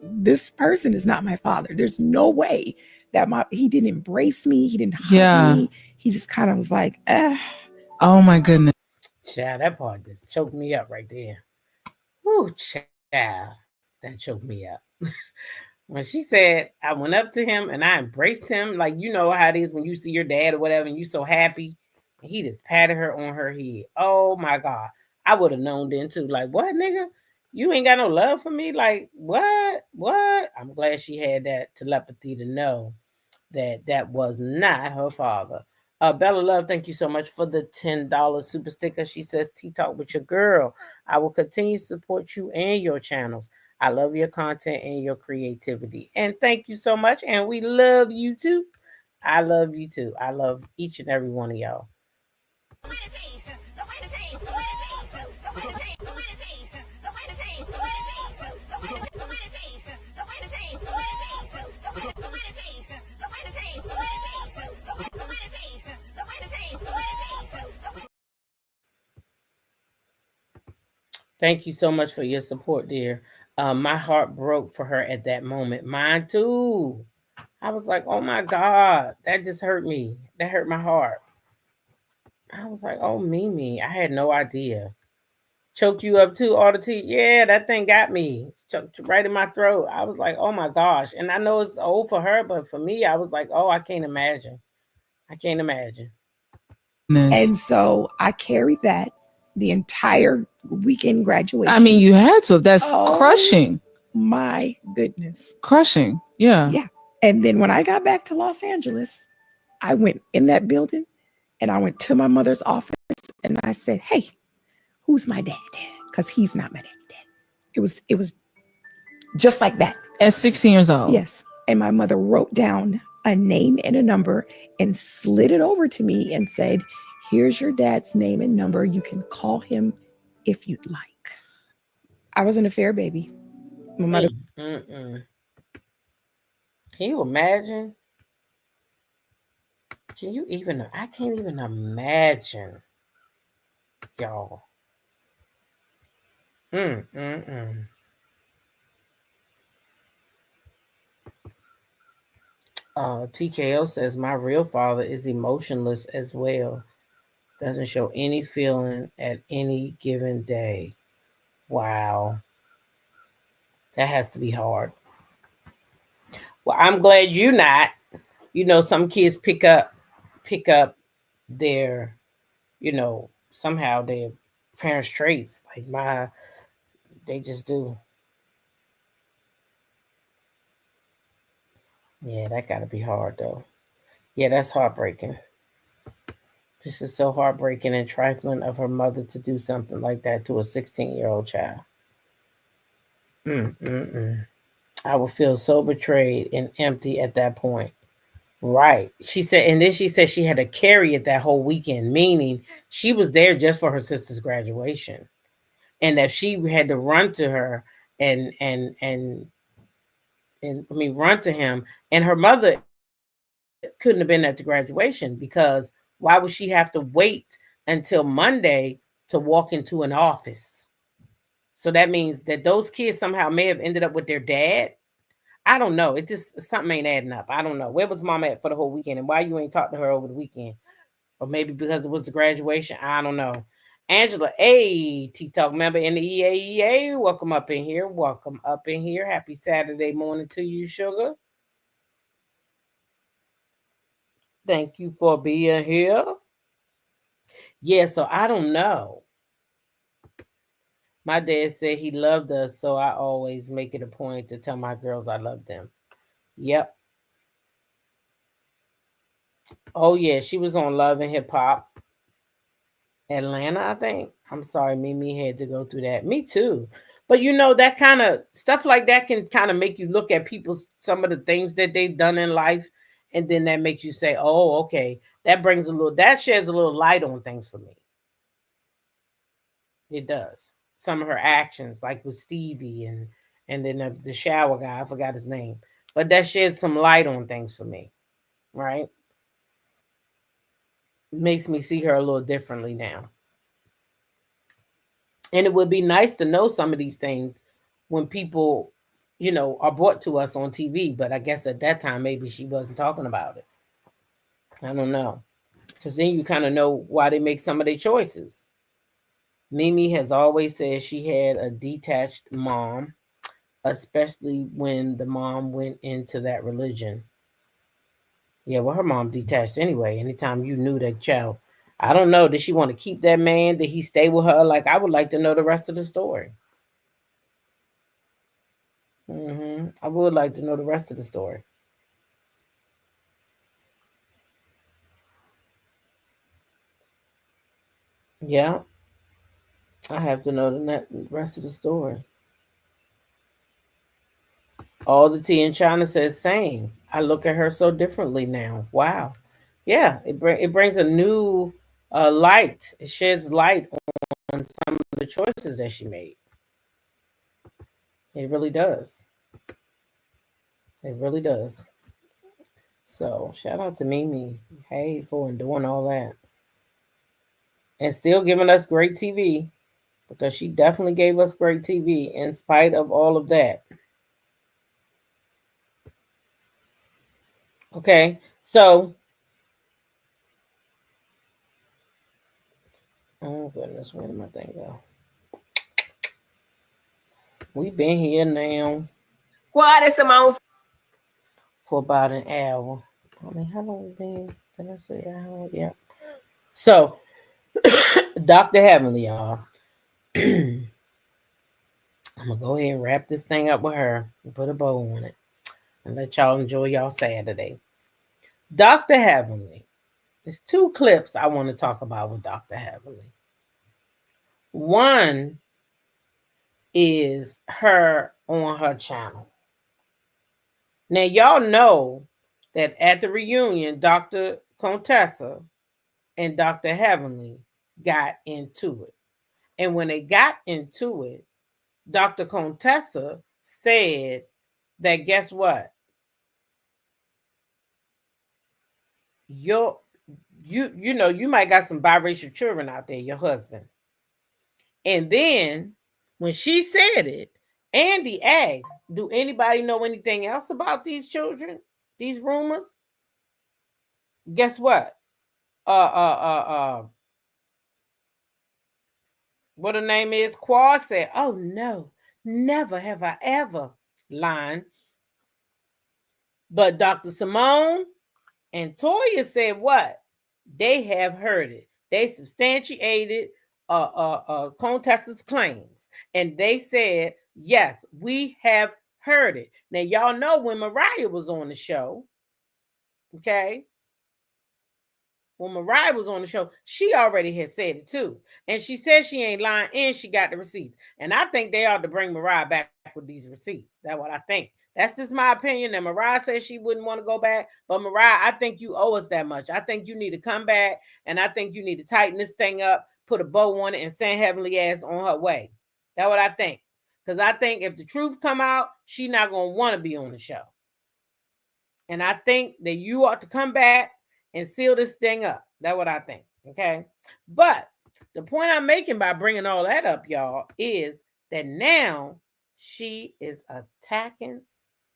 this person is not my father. There's no way that he didn't embrace me. He didn't hug me. He just kind of was like, Oh my goodness. Child, that part just choked me up right there. Woo, child, that choked me up. When she said, I went up to him and I embraced him, like you know how it is when you see your dad or whatever and you so happy. And he just patted her on her head. Oh my God. I would have known then too. Like, what, nigga? You ain't got no love for me? Like, what? What? I'm glad she had that telepathy to know that that was not her father. Bella Love, thank you so much for the $10 super sticker. She says, Tea Talk with your girl. I will continue to support you and your channels. I love your content and your creativity. And thank you so much. And we love you too. I love you too. I love each and every one of y'all. Thank you so much for your support, dear. My heart broke for her at that moment. Mine too. I was like, oh my God, that just hurt me. That hurt my heart. I was like, oh, Mimi, I had no idea. Choke you up too, all the tea. Yeah, that thing got me. Choked right in my throat. I was like, oh my gosh. And I know it's old for her, but for me, I was like, oh, I can't imagine. I can't imagine. And so I carried that the entire weekend graduation. I mean, you had to. That's crushing. My goodness. Crushing. Yeah. Yeah. And then when I got back to Los Angeles, I went in that building and I went to my mother's office and I said, hey, who's my dad? Because he's not my dad. It was just like that. At 16 years old. Yes. And my mother wrote down a name and a number and slid it over to me and said, here's your dad's name and number. You can call him if you'd like. I was an affair baby. My mother. Can you imagine? Can you even? I can't even imagine, y'all. TKO says my real father is emotionless as well. Doesn't show any feeling at any given day. Wow. That has to be hard. Well, I'm glad you're not. You know, some kids pick up their, you know, somehow their parents' traits. Like they just do. Yeah, that gotta be hard though. Yeah, that's heartbreaking. This is so heartbreaking and trifling of her mother to do something like that to a 16-year-old child. I would feel so betrayed and empty at that point. Right. She said, and then she said she had to carry it that whole weekend, meaning she was there just for her sister's graduation. And that she had to run to her and run to him. And her mother couldn't have been at the graduation because why would she have to wait until Monday to walk into an office? So that means that those kids somehow may have ended up with their dad. I don't know. It just something ain't adding up. I don't know. Where was mom at for the whole weekend and why you ain't talked to her over the weekend? Or maybe because it was the graduation. I don't know. Angela, hey, T-Talk member in the EAEA. Welcome up in here. Welcome up in here. Happy Saturday morning to you, sugar. Thank you for being here. Yeah, so I don't know. My dad said he loved us, so I always make it a point to tell my girls I love them. Yep. Oh, yeah, she was on Love and Hip Hop. Atlanta, I think. I'm sorry, Mimi had to go through that. Me too. But you know, that kind of stuff like that can kind of make you look at people's some of the things that they've done in life. And then that makes you say, oh, okay, that sheds a little light on things for me. It does. Some of her actions, like with Stevie and then the shower guy, I forgot his name. But that sheds some light on things for me, right? Makes me see her a little differently now. And it would be nice to know some of these things when people are brought to us on TV. But I guess at that time, maybe she wasn't talking about it. I don't know. Because then you kind of know why they make some of their choices. Mimi has always said she had a detached mom, especially when the mom went into that religion. Yeah, well, her mom detached anyway. Anytime you knew that child, I don't know. Did she want to keep that man? Did he stay with her? Like, I would like to know the rest of the story. I would like to know the rest of the story. Yeah, I have to know the rest of the story. All the tea in China says same. I look at her so differently now. Wow. Yeah, it brings a new light. It sheds light on some of the choices that she made. It really does. It really does. So shout out to Mimi. Hey, for doing all that. And still giving us great TV. Because she definitely gave us great TV in spite of all of that. Okay, so oh goodness, where did my thing go? We've been here now for about an hour. I mean, how long been? Did I say hour? Yeah. So, Dr. Heavenly, y'all. I'm gonna go ahead and wrap this thing up with her and put a bow on it and let y'all enjoy y'all Saturday. Dr. Heavenly. There's two clips I want to talk about with Dr. Heavenly. One is her on her channel. Now, y'all know that at the reunion, Dr. Contessa and Dr. Heavenly got into it. And when they got into it, Dr. Contessa said that guess what? You might got some biracial children out there, your husband. And then when she said it, Andy asked, do anybody know anything else about these children? These rumors? Guess what? What her name is? Quad said, oh no, never have I ever line. But Dr. Simone and Toya said what? They have heard it. They substantiated Contessa's claims. And they said, yes, we have heard it. Now, y'all know when Mariah was on the show, okay? When Mariah was on the show, she already had said it too. And she said she ain't lying and she got the receipts. And I think they ought to bring Mariah back with these receipts. That's what I think. That's just my opinion. And Mariah says she wouldn't want to go back. But Mariah, I think you owe us that much. I think you need to come back. And I think you need to tighten this thing up, put a bow on it, and send Heavenly ass on her way. That's what I think. Because I think if the truth come out, she not going to want to be on the show. And I think that you ought to come back and seal this thing up. That's what I think. Okay. But the point I'm making by bringing all that up, y'all, is that now she is attacking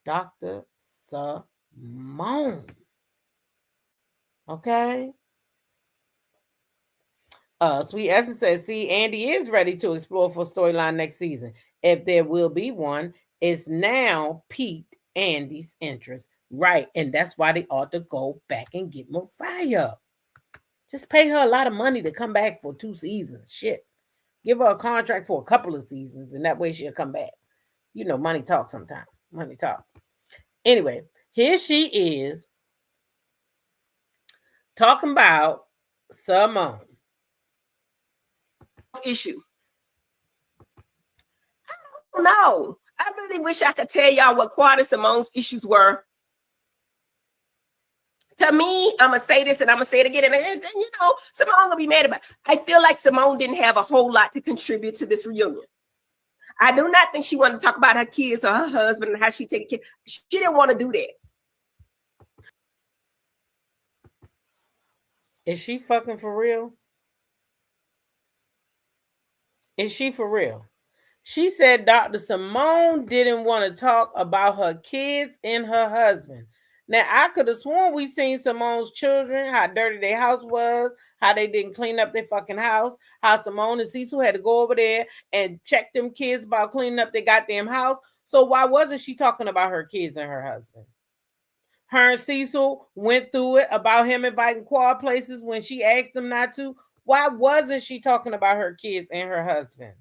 Dr. Simone. Okay. Sweet Essence says, see, Andy is ready to explore for storyline next season. If there will be one, it's now piqued Andy's interest. Right. And that's why they ought to go back and get Mariah. Just pay her a lot of money to come back for 2 seasons. Shit. Give her a contract for a couple of seasons, and that way she'll come back. You know, money talk sometimes. Money talk. Anyway, here she is talking about Simone. Issue. I don't know. I really wish I could tell y'all what Quad and Simone's issues were. To me, I'm going to say this and I'm going to say it again. And Simone going to be mad about it. I feel like Simone didn't have a whole lot to contribute to this reunion. I do not think she wanted to talk about her kids or her husband and how she take care. She didn't want to do that. Is she fucking for real? Is she for real? She said Dr. Simone didn't want to talk about her kids and her husband. Now, I could have sworn we seen Simone's children, how dirty their house was, how they didn't clean up their fucking house, how Simone and Cecil had to go over there and check them kids about cleaning up their goddamn house. So why wasn't she talking about her kids and her husband? Her and Cecil went through it about him inviting quad places when she asked him not to. Why wasn't she talking about her kids and her husband?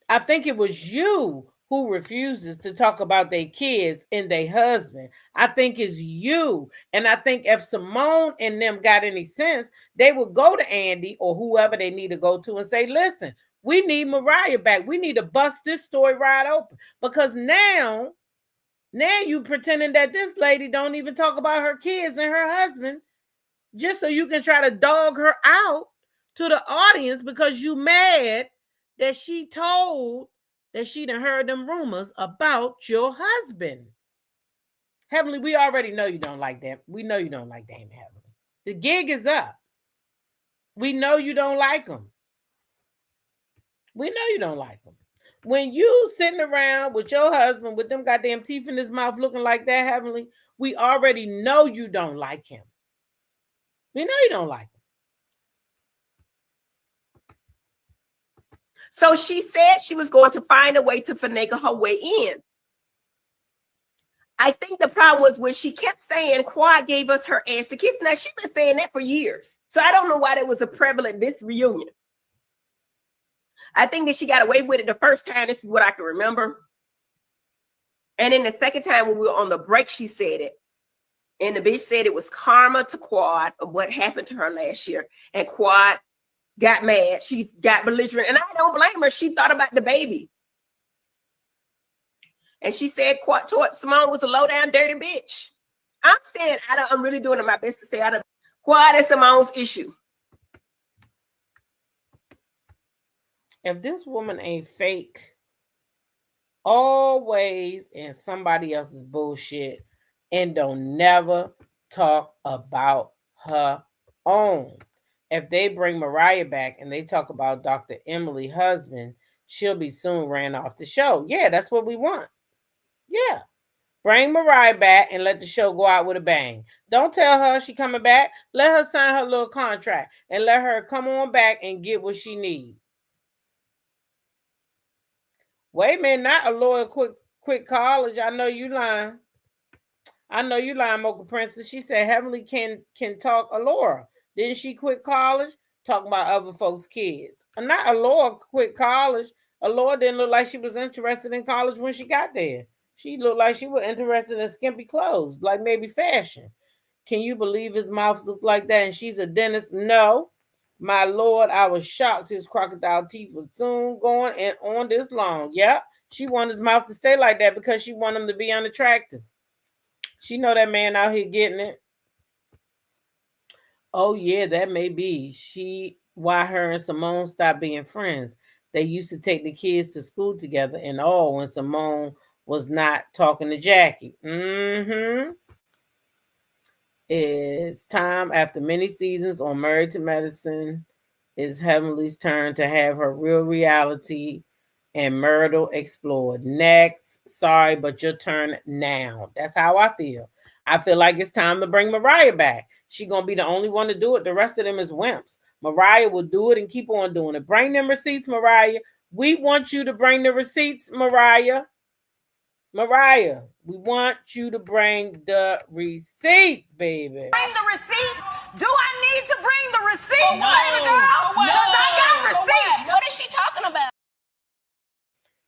I think it was you who refuses to talk about their kids and their husband. I think it's you. And I think if Simone and them got any sense, they would go to Andy or whoever they need to go to and say, listen, we need Mariah back. We need to bust this story right open. Because now you pretending that this lady don't even talk about her kids and her husband just so you can try to dog her out to the audience because you mad that she told that she done heard them rumors about your husband. Heavenly, we already know you don't like that. We know you don't like Dame Heavenly. The gig is up. We know you don't like him. We know you don't like him. When you sitting around with your husband with them goddamn teeth in his mouth looking like that, Heavenly, we already know you don't like him. We know you don't like him. So she said she was going to find a way to finagle her way in. I think the problem was when she kept saying Quad gave us her ass to kiss. Now, she's been saying that for years. So I don't know why that was a prevalent this reunion. I think that she got away with it the first time. This is what I can remember. And then the second time when we were on the break, she said it. And the bitch said it was karma to Quad of what happened to her last year. And Quad got mad. She got belligerent. And I don't blame her. She thought about the baby. And she said Simone was a low-down, dirty bitch. I'm really doing my best to say Quad is Simone's issue. If this woman ain't fake, always in somebody else's bullshit, and don't never talk about her own. If they bring Mariah back and they talk about Dr. Emily's husband, she'll be soon ran off the show. Yeah, that's what we want. Yeah. Bring Mariah back and let the show go out with a bang. Don't tell her she coming back. Let her sign her little contract and let her come on back and get what she needs. Wait a minute, not a lawyer quit college. I know you lying. Mocha Princess. She said Heavenly can talk Allura. Didn't she quit college? Talking about other folks' kids. Not Allura quit college. Allura didn't look like she was interested in college when she got there. She looked like she was interested in skimpy clothes, like maybe fashion. Can you believe his mouth looked like that? And she's a dentist? No. My Lord, I was shocked his crocodile teeth was soon going and on this long. Yep. She wanted his mouth to stay like that because she wanted him to be unattractive. She know that man out here getting it. Oh, yeah, that may be. Why her and Simone stopped being friends. They used to take the kids to school together and all when Simone was not talking to Jackie. It's time after many seasons on Married to Medicine. It's Heavenly's turn to have her real reality and Myrtle explored. Next. Sorry, but your turn now. That's how I feel. I feel like it's time to bring Mariah back. She's going to be the only one to do it. The rest of them is wimps. Mariah will do it and keep on doing it. Bring them receipts, Mariah. We want you to bring the receipts, Mariah. Mariah, we want you to bring the receipts, baby. Bring the receipts? Do I need to bring the receipts, baby girl? Because I got receipts. What is she talking about?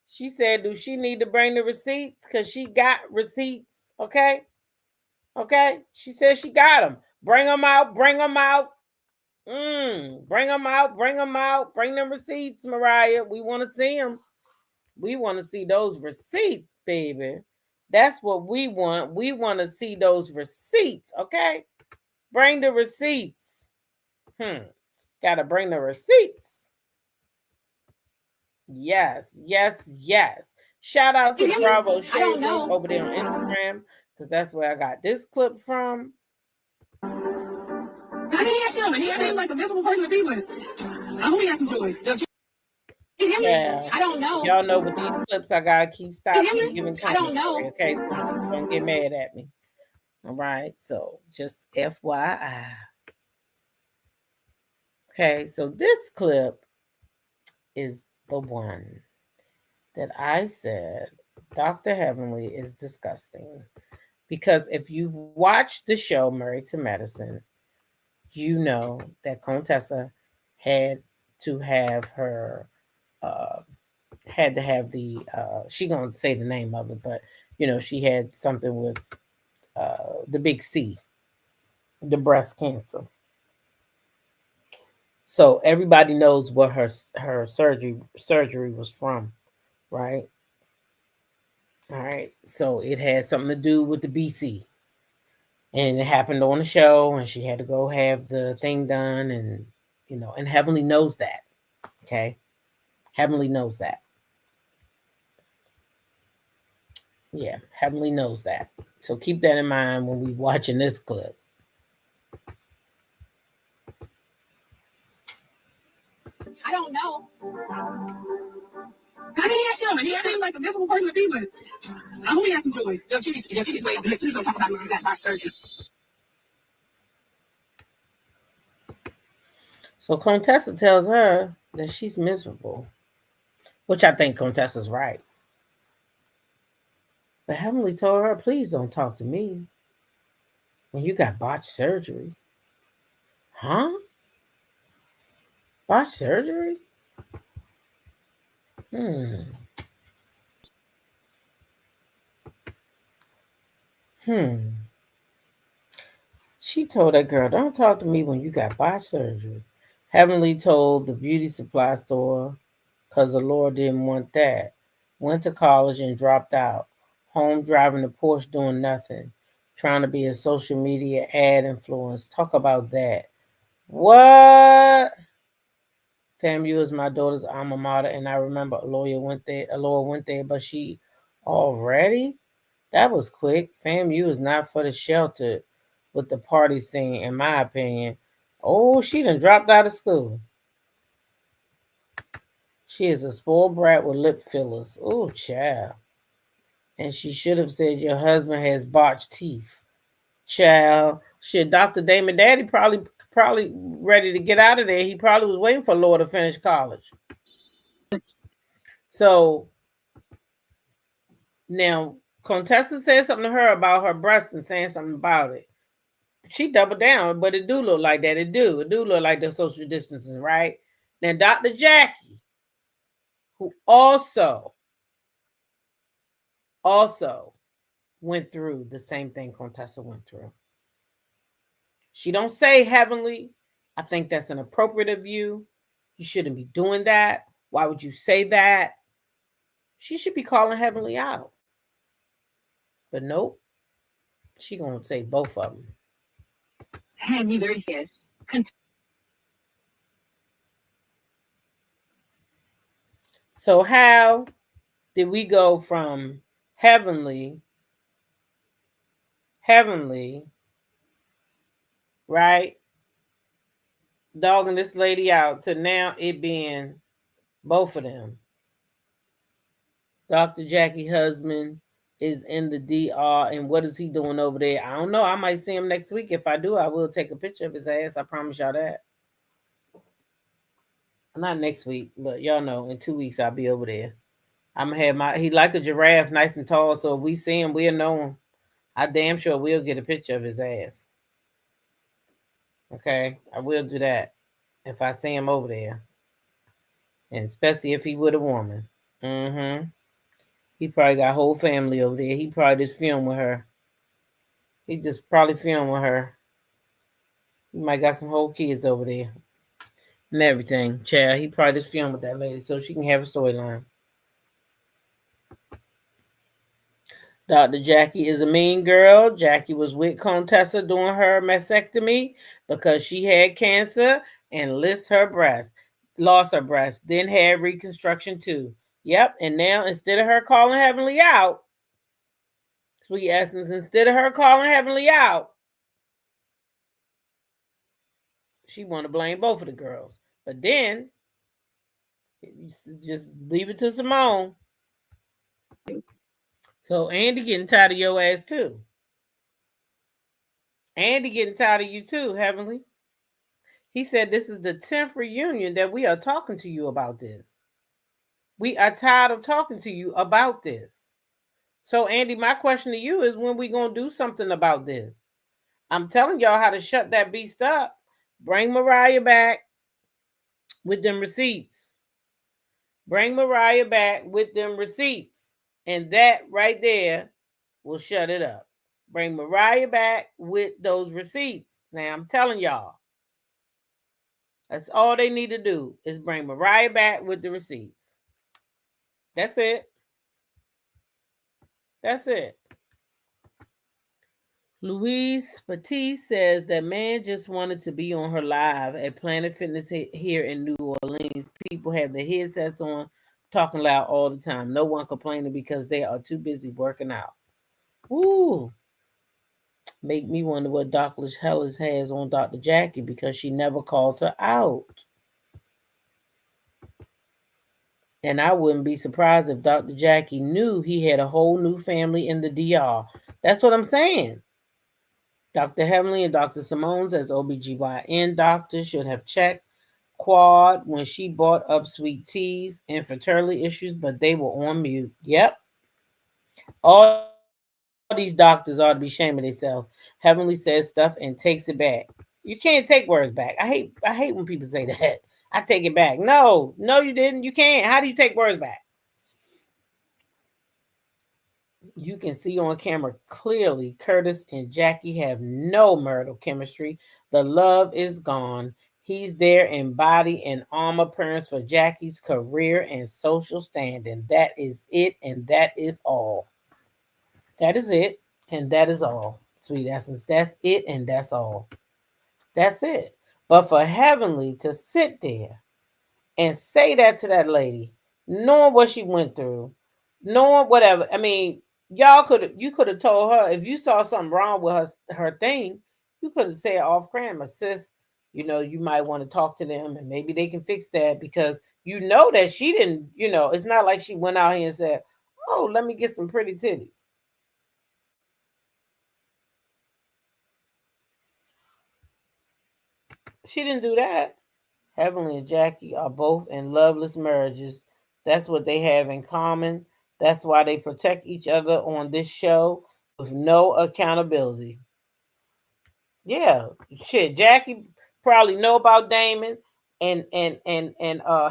She said, do she need to bring the receipts? Because she got receipts, okay? Okay? She said she got them. Bring them out. Bring them out. Bring them out. Bring them out. Bring them receipts, Mariah. We want to see them. We want to see those receipts, baby. That's what we want. We want to see those receipts, okay? Bring the receipts. Gotta bring the receipts. Yes. Shout out to Bravo Shade Room over there on Instagram, because that's where I got this clip from. How did he have him? He seemed like a miserable person to be with. I hope he had some joy. Child, I don't know. y'all know with these clips, I gotta keep stopping Can you hear keep me? giving I don't commentary. know. Okay, so don't get mad at me. All right, so just FYI. Okay, so this clip is the one that I said Dr. Heavenly is disgusting. Because if you watch the show Married to Medicine, you know that Contessa had to have her had to have the she gonna say the name of it, but you know, she had something with the big C, the breast cancer. So everybody knows what her surgery was from, right? All right. So it had something to do with the BC. And it happened on the show, and she had to go have the thing done, and you know, and Heavenly knows that. Okay. Heavenly knows that. Yeah, Heavenly knows that. So keep that in mind when we watching this clip. I don't know. How did he have children? He seemed like a miserable person to be with. I hope he has some joy. Yo, Judy's way up here. Please don't talk about me when you got my surgery. So Contessa tells her that she's miserable, which I think Contessa's right. But Heavenly told her, please don't talk to me when you got botched surgery. Huh? Botched surgery? Hmm. She told that girl, don't talk to me when you got botched surgery. Heavenly told the beauty supply store because the Lord didn't want that. Went to college and dropped out. Home driving a Porsche doing nothing. Trying to be a social media ad influence. Talk about that. What? FAMU is my daughter's alma mater, and I remember Aloya went there, but she already? That was quick. FAMU is not for the sheltered with the party scene, in my opinion. Oh, she done dropped out of school. She is a spoiled brat with lip fillers. Oh, child. And she should have said your husband has botched teeth. Child. Shit, Dr. Damon Daddy probably ready to get out of there. He probably was waiting for Laura to finish college. So now Contessa said something to her about her breast and saying something about it. She doubled down, but it do look like that. It do look like the social distancing, right? Now, Dr. Jackie, who also went through the same thing Contessa went through. She don't say Heavenly. I think that's inappropriate of you. You shouldn't be doing that. Why would you say that? She should be calling Heavenly out. But nope. She gonna say both of them. Had me very serious. So how did we go from heavenly, right, dogging this lady out, to now it being both of them? Dr. Jackie husband is in the DR, and what is he doing over there? I don't know. I might see him next week. If I do, I will take a picture of his ass. I promise y'all that. Not next week, but y'all know in 2 weeks I'll be over there. I'm gonna have he like a giraffe, nice and tall. So if we see him, we'll know him. I damn sure will get a picture of his ass. Okay, I will do that if I see him over there, and especially if he with a woman. He probably got a whole family over there. He probably just filmed with her. He just probably filmed with her. He might got some whole kids over there and everything. Child, he probably just filmed with that lady so she can have a storyline. Dr. Jackie is a mean girl. Jackie was with Contessa doing her mastectomy because she had cancer and lost her breast. Then had reconstruction too. Yep. And now instead of her calling Heavenly out, Sweet Essence, instead of her calling Heavenly out, she want to blame both of the girls. But then Just leave it to Simone. So Andy getting tired of your ass too. Andy getting tired of you too, Heavenly. He said this is the 10th reunion that we are talking to you about this. We are tired of talking to you about this. So Andy, my question to you is when we gonna do something about this? I'm telling y'all how to shut that beast up. Bring Mariah back with them receipts. Bring Mariah back with them receipts. And that right there will shut it up. Bring Mariah back with those receipts. Now I'm telling y'all. That's all they need to do is bring Mariah back with the receipts. That's it. That's it. Louise Petit says that man just wanted to be on her live at Planet Fitness here in New Orleans. People have their headsets on, talking loud all the time. No one complaining because they are too busy working out. Ooh. Make me wonder what Dr. Hellis has on Dr. Jackie because she never calls her out. And I wouldn't be surprised if Dr. Jackie knew he had a whole new family in the DR. That's what I'm saying. Dr. Heavenly and Dr. Simone's as OBGYN doctors should have checked Quad when she brought up sweet teas and fertility issues, but they were on mute. Yep. All these doctors ought to be shaming themselves. Heavenly says stuff and takes it back. You can't take words back. I hate when people say that. I take it back. No, you didn't. You can't. How do you take words back? You can see on camera clearly Curtis and Jackie have no marital chemistry. The love is gone. He's there in body and arm appearance for Jackie's career and social standing. That is it, and that is all. That is it, and that is all. Sweet essence, that's it, and that's all. That's it. But for Heavenly to sit there and say that to that lady, knowing what she went through, knowing whatever. I mean, you could have told her if you saw something wrong with her thing, you could have said off camera, sis, you might want to talk to them and maybe they can fix that because you know that she didn't, it's not like she went out here and said, oh, let me get some pretty titties. She didn't do that. Heavenly and Jackie are both in loveless marriages. That's what they have in common. That's why they protect each other on this show with no accountability. Yeah, shit. Jackie probably know about Damon, and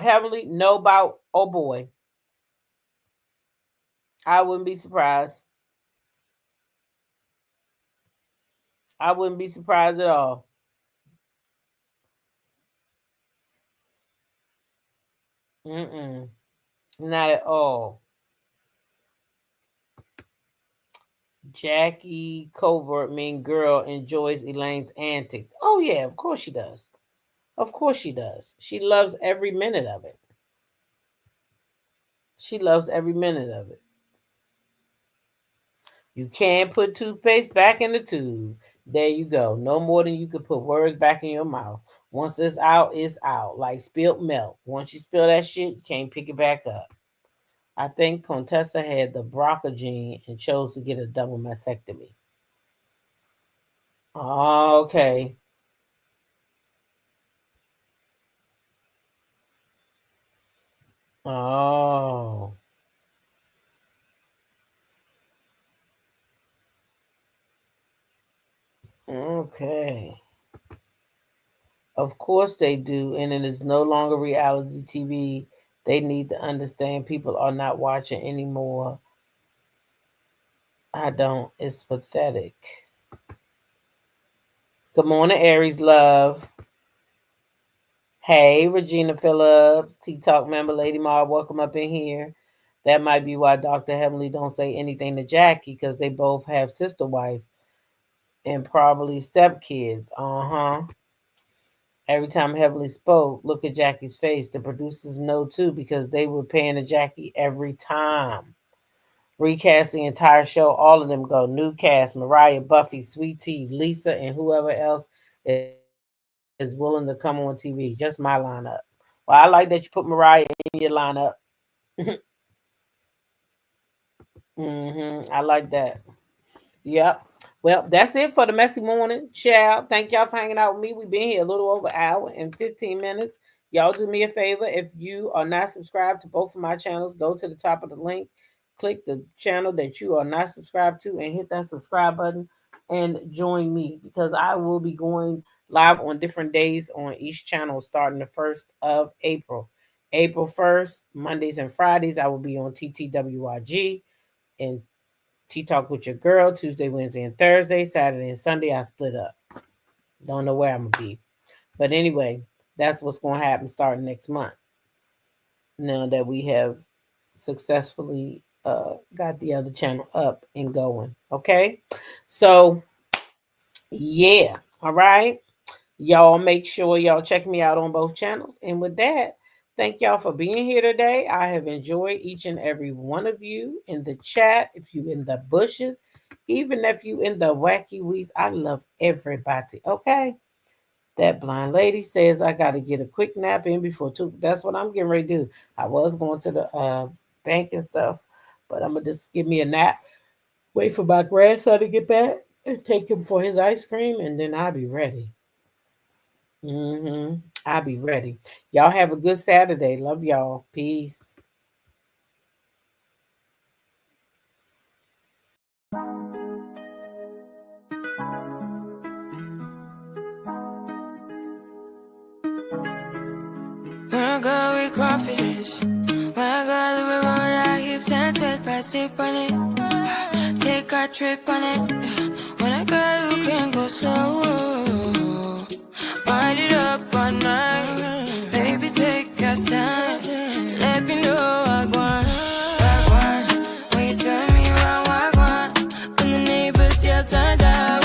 Heavenly know about oh boy. I wouldn't be surprised. I wouldn't be surprised at all. Not at all. Jackie Covert mean girl enjoys Elaine's antics. Oh yeah, of course she does. Of course she does. She loves every minute of it. She loves every minute of it. You can't put toothpaste back in the tube. There you go. No more than you could put words back in your mouth. Once it's out, it's out. Like spilt milk. Once you spill that shit, you can't pick it back up. I think Contessa had the BRCA gene and chose to get a double mastectomy. Okay. Oh. Okay. Of course they do, and it is no longer reality TV. They need to understand people are not watching anymore. I don't. It's pathetic. Good morning, Aries love. Hey, Regina Phillips, T-Talk member, Lady Mar, welcome up in here. That might be why Dr. Heavenly don't say anything to Jackie, because they both have sister wife and probably stepkids. Every time Heavenly spoke, look at Jackie's face. The producers know too because they were paying to Jackie every time. Recast the entire show. All of them go. New cast, Mariah, Buffy, Sweet Tea, Lisa, and whoever else is willing to come on TV. Just my lineup. Well, I like that you put Mariah in your lineup. I like that. Yep. Well, that's it for the messy morning. Child, thank y'all for hanging out with me. We've been here a little over an hour and 15 minutes. Y'all do me a favor. If you are not subscribed to both of my channels, go to the top of the link, click the channel that you are not subscribed to, and hit that subscribe button and join me, because I will be going live on different days on each channel starting the 1st of April. April 1st, Mondays and Fridays, I will be on TTWYG and Tea Talk with Your Girl, Tuesday, Wednesday, and Thursday. Saturday and Sunday, I split up. Don't know where I'm going to be. But anyway, that's what's going to happen starting next month. Now that we have successfully got the other channel up and going. Okay? So, yeah. All right? Y'all make sure y'all check me out on both channels. And with that, thank y'all for being here today. I have enjoyed each and every one of you in the chat. If you in the bushes, even if you in the wacky weeds, I love everybody. Okay. That blind lady says I got to get a quick nap in before 2. That's what I'm getting ready to do. I was going to the bank and stuff, but I'm going to just give me a nap, wait for my grandson to get back and take him for his ice cream, and then I'll be ready. I'll be ready. Y'all have a good Saturday. Love y'all. Peace. When I go with confidence, when I go we roll our hips and take a sip on it, take a trip on it. When I go, you can go slow, wind it up all night. Baby, take your time, let me know I want. When you turn me around, I want. When the neighbors yell turn down,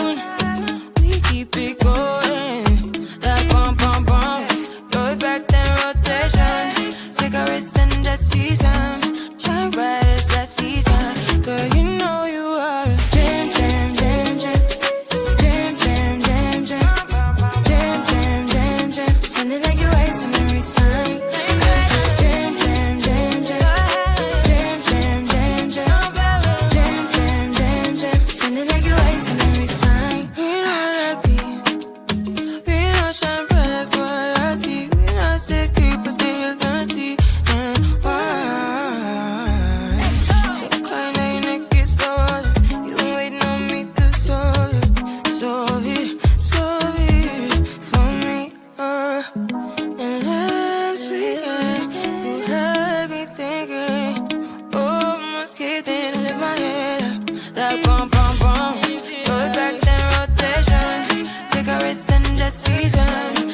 we keep it going. Like bum bum bum, throw it back then rotation. Cigarettes and the season, shine bright as that season. Girl, you know you are a jam jam jam jam, jam jam jam jam, jam jam jam jam. Sounding like you're wasting every time. Jam jam jam jam, jam jam jam jam, jam jam jam jam. Sounding like you're wasting every time. We know that beat, we know shine bright like royalty. We know stay creep if they are guilty and why. So kind of your neck is cold. You been waiting on me to solve it for me. And last weekend you had me thinking, oh, must get in and lift my head up like bum bum bum. Throw it back then rotation. Cigarettes and the season.